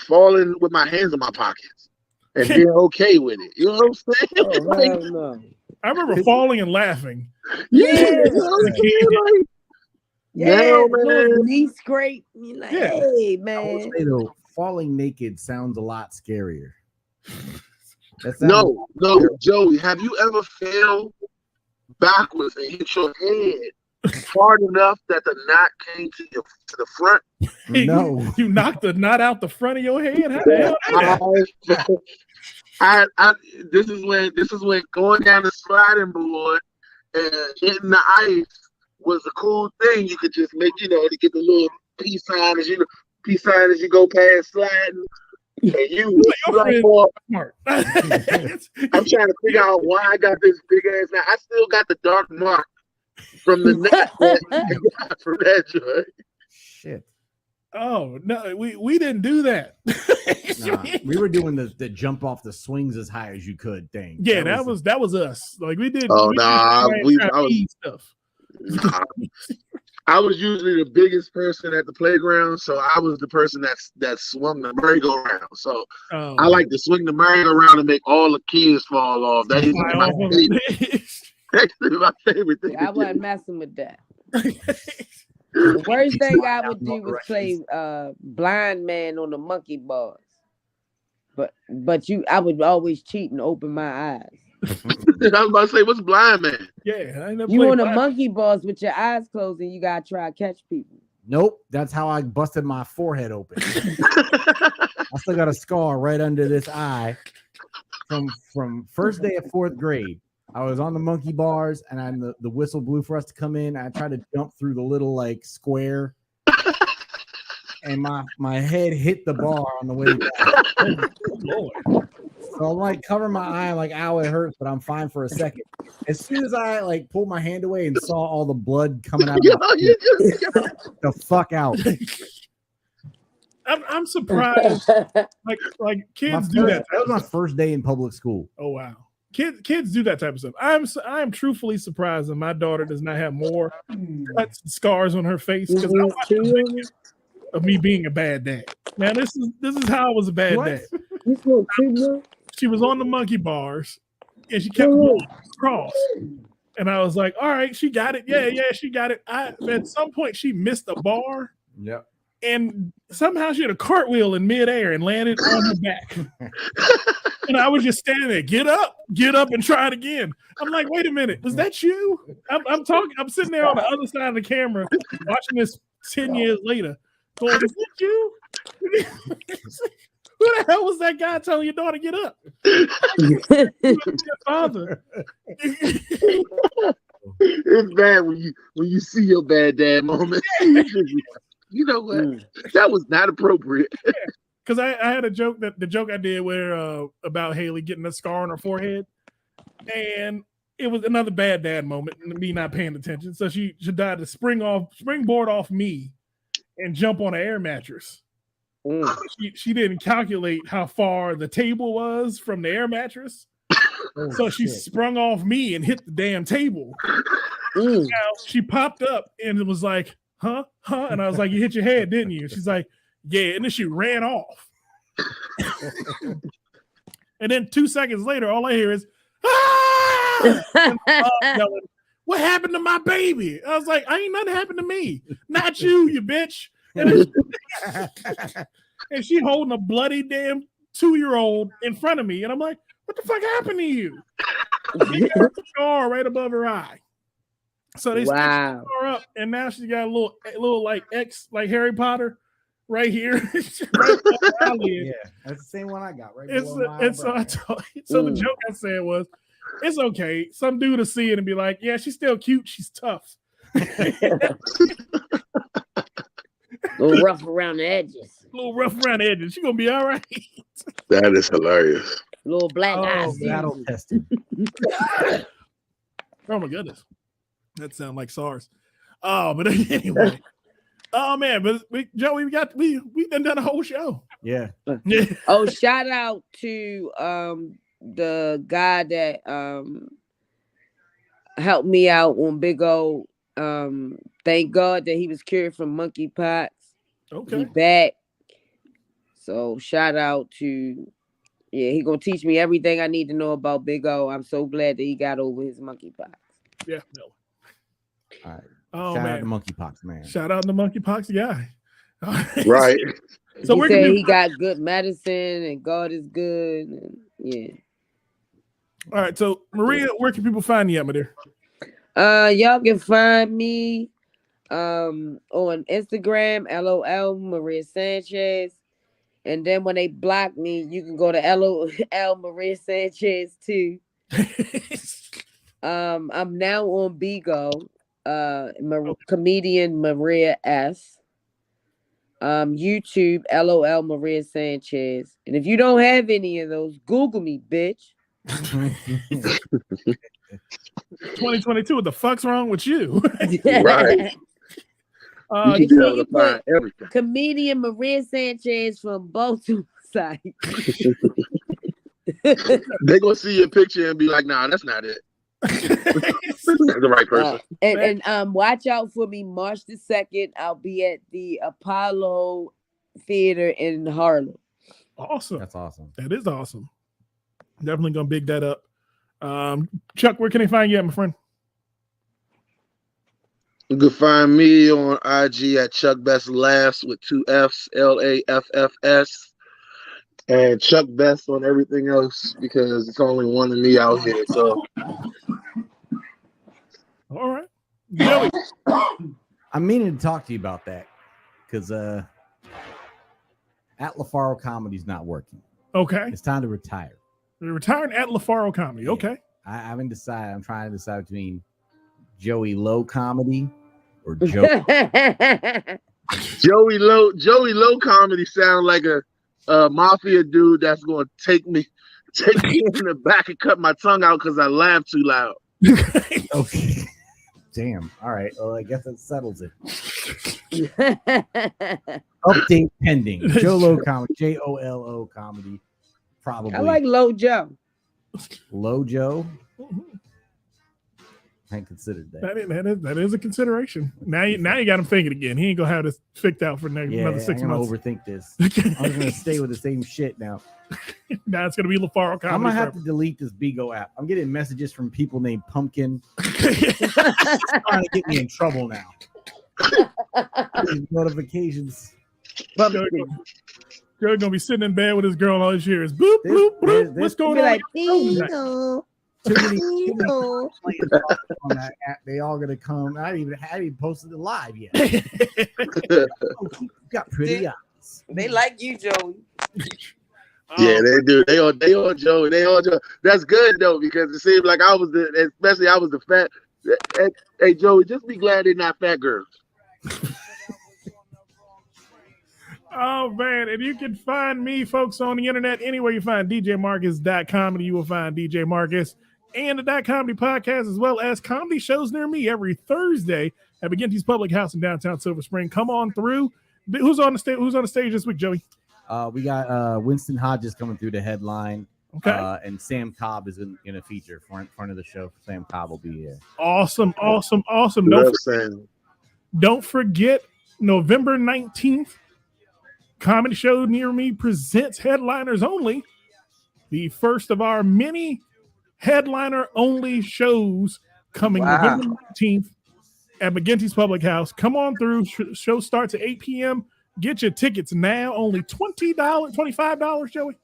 falling with my hands in my pockets and being okay with it. You know what I'm saying? Oh, Like, hell no. I remember falling and laughing. yeah, Yeah. you know what I'm saying? Like, Yeah, now, doing man. knee scrape. You're like, Yeah. hey, I will man. say though, falling naked sounds a lot scarier. That sounds No, Joey, have you ever fell backwards and hit your head hard enough that the knot came to the front? no. You knocked the knot out the front of your head. How the hell did that? This is when going down the sliding board and hitting the ice was a cool thing. You could just make, to get the little peace sign as you go past sliding. And you like, Smart. I'm trying to figure out why I got this big ass knot. I still got the dark mark from the knot from that joint. Shit. Oh no, we didn't do that. Nah, we were doing the jump off the swings as high as you could thing. Yeah, that was us. Like we did. Oh, we nah, did I was- stuff. Nah. I was usually the biggest person at the playground, so I was the person that swung the merry-go-round. So Oh. I like to swing the merry-go-round and make all the kids fall off. That is Fly my off of favorite. it. That's my favorite thing. I to wasn't do. messing with that. The worst thing I would do was play blind man on the monkey bars. But I would always cheat and open my eyes. I was about to say, what's blind man? Yeah, I ain't never You played on the black- monkey bars with your eyes closed and you gotta try to catch people. Nope. That's how I busted my forehead open. I still got a scar right under this eye from first day of fourth grade. I was on the monkey bars and the whistle blew for us to come in. I tried to jump through the little like square. And my head hit the bar on the way back. Lord. So I'm like covering my eye, like, ow, it hurts, but I'm fine for a second. As soon as I like pulled my hand away and saw all the blood coming out of Yo, my you just the fuck out. I'm surprised. Like kids do that. That was my first day in public school. Oh wow, kids do that type of stuff. I'm truthfully surprised that my daughter does not have more cuts and scars on her face because I watched the video of me being a bad dad. Man, this is how I was a bad What? dad. You smoke too much? She was on the monkey bars and she kept going across. And I was like, all right, she got it. Yeah, she got it. At some point she missed a bar Yep. and somehow she had a cartwheel in midair and landed on her back. And I was just standing there, get up and try it again. I'm like, wait a minute, was that you? I'm talking, I'm sitting there on the other side of the camera watching this 10 years later. Going, is that you? Who the hell was that guy telling your daughter to get up? Your father. It's bad when you see your bad dad moment. You know what? That was not appropriate. Because I had a joke the joke I did where about Haley getting a scar on her forehead, and it was another bad dad moment, me not paying attention. So she tried to springboard off me and jump on an air mattress. She didn't calculate how far the table was from the air mattress. So she sprung off me and hit the damn table. Now she popped up and it was like, huh? And I was like, you hit your head, didn't you? She's like, yeah. And then she ran off. And then 2 seconds later, all I hear is, ah! Yelling, what happened to my baby? I was like, ain't nothing happened to me. Not you bitch. And she holding a bloody damn 2-year-old in front of me. And I'm like, what the fuck happened to you? She got a scar right above her eye. So they stitched her up, and now she's got a little like X, like Harry Potter, right here. Right yeah, that's the same one I got. Right. So the joke I said was, it's okay. Some dude will see it and be like, yeah, she's still cute. She's tough. A little rough around the edges. She's gonna be all right. That is hilarious. Little black eyes. Battle tested. Oh my goodness, that sounds like SARS. Oh, but anyway. Oh man, but Joey, we done a whole show. Yeah. Oh, shout out to the guy that helped me out on Big O. Thank God that he was cured from monkeypox. Okay. He back. So shout out to, he gonna teach me everything I need to know about Big O. I'm so glad that he got over his monkeypox. Yeah. No. All right. Oh, Shout man. out to monkeypox, man. Shout out to monkeypox guy. Right. So he we're said he got good medicine and God is good. And All right. So Maria, where can people find you at, my dear? Y'all can find me on Instagram, LOL Maria Sanchez. And then when they block me, you can go to LOL Maria Sanchez too. I'm now on Bigo, comedian Maria S. YouTube, LOL Maria Sanchez. And if you don't have any of those, Google me, bitch. 2022, what the fuck's wrong with you? Right. You should be able to find everything. Comedian Maria Sanchez from Baltimore site. They gonna see your picture and be like, nah, that's not it. That's the right person. And watch out for me March the 2nd. I'll be at the Apollo Theater in Harlem. Awesome. That's awesome. That is awesome. Definitely gonna big that up. Chuck, where can they find you at, my friend? You can find me on IG at Chuck Best Laughs with 2 F's, LAFFS, and Chuck Best on everything else because it's only one of me out here. So, all right, Joey. I'm meaning to talk to you about that because at LaFaro Comedy's not working. Okay, it's time to retire. You're retiring at LaFaro Comedy. Yeah. Okay, I haven't decided. I'm trying to decide between Joey Low Comedy or Joey. Joey Low Comedy sound like a mafia dude that's going to take me in the back and cut my tongue out because I laugh too loud. Okay. Damn. All right. Well, I guess that settles it. Update pending. Joe Low Comedy. JOLO Comedy. Probably. I like Low Joe. Low Joe. I ain't considered that. That is a consideration. Now you got him thinking again. He ain't gonna have this fixed out for another 6 months. Overthink this. I'm gonna stay with the same shit now. Now it's gonna be LaFaro Comedy. I'm gonna have to delete this Bigo app. I'm getting messages from people named Pumpkin trying to get me in trouble now. Notifications. Go Joey's gonna be sitting in bed with his girl all his years. Boop, This- boop, boop. this- What's Be going on? like, Dino, Too many Dino. playing songs on that app. They all gonna come. I haven't even posted it live yet. Oh, you got pretty eyes. They like you, Joey. Yeah, they do. They on Joe. They on Joe. That's good though, because it seemed like I was the fat. Hey Joey, just be glad they're not fat girls. Oh man, and you can find me, folks, on the internet anywhere you find djmarcus.comedy. You will find DJ Marcus and the .comedy podcast, as well as comedy shows near me every Thursday at McGinty's Public House in downtown Silver Spring. Come on through. Who's on the stage? Who's on the stage this week, Joey? We got Winston Hodges coming through the headline. Okay. And Sam Cobb is in a feature front of the show. Sam Cobb will be here. Awesome. Love saying. Don't forget, November 19th, Comedy Show Near Me presents Headliners Only, the first of our many headliner-only shows coming November 19th at McGinty's Public House. Come on through. Show starts at 8 p.m. Get your tickets now. Only $20, $25, Joey?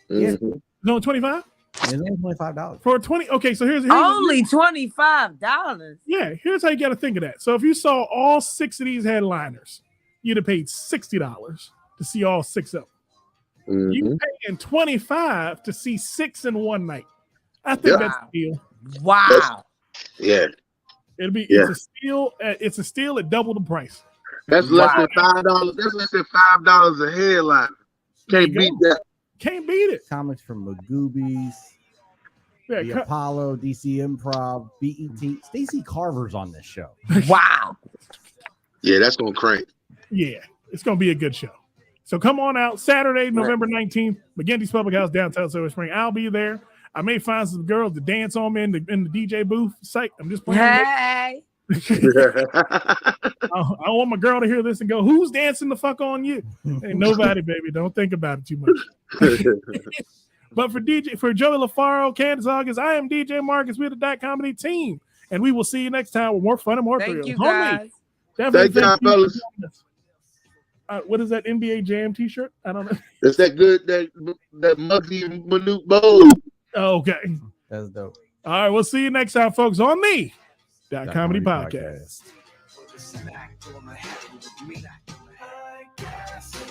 Mm-hmm. No, 25 It's only $25 for 20. Okay, so here's Only $25. yeah. Here's how you got to think of that. So if you saw all 6 of these headliners, you'd have paid $60 to see all 6 of them. Mm-hmm. You paying $25 to see 6 in one night. I think Yeah. that's a steal. Wow. Yeah, It's a steal. It's a steal at double the price. that's less than $5. That's less than $5 a headline. Can't beat that. Can't beat it. comics from Magoobies, Yeah, the Apollo, DC Improv, BET. Stacey Carver's on this show. Wow. Yeah, that's gonna crank. yeah, it's gonna be a good show. So come on out Saturday, November 19th, McGinty's Public House, downtown Silver Spring. I'll be there. I may find some girls to dance on me in the DJ booth. Psych, I'm just playing. Hey. I want my girl to hear this and go, "Who's dancing the fuck on you?" Ain't nobody, baby. Don't think about it too much. But for Joey LaFaro, Candace August, I am DJ Marcus. We're the .comedy team, and we will see you next time with more fun and more Thank thrills. you, Homie, guys. definitely Thank y'all, fellas. What is that NBA Jam T-shirt? I don't know. It's that good that Muggsy Manute Bowl. Oh, okay. That's dope. All right, we'll see you next time, folks, on the .comedy podcast. Podcast.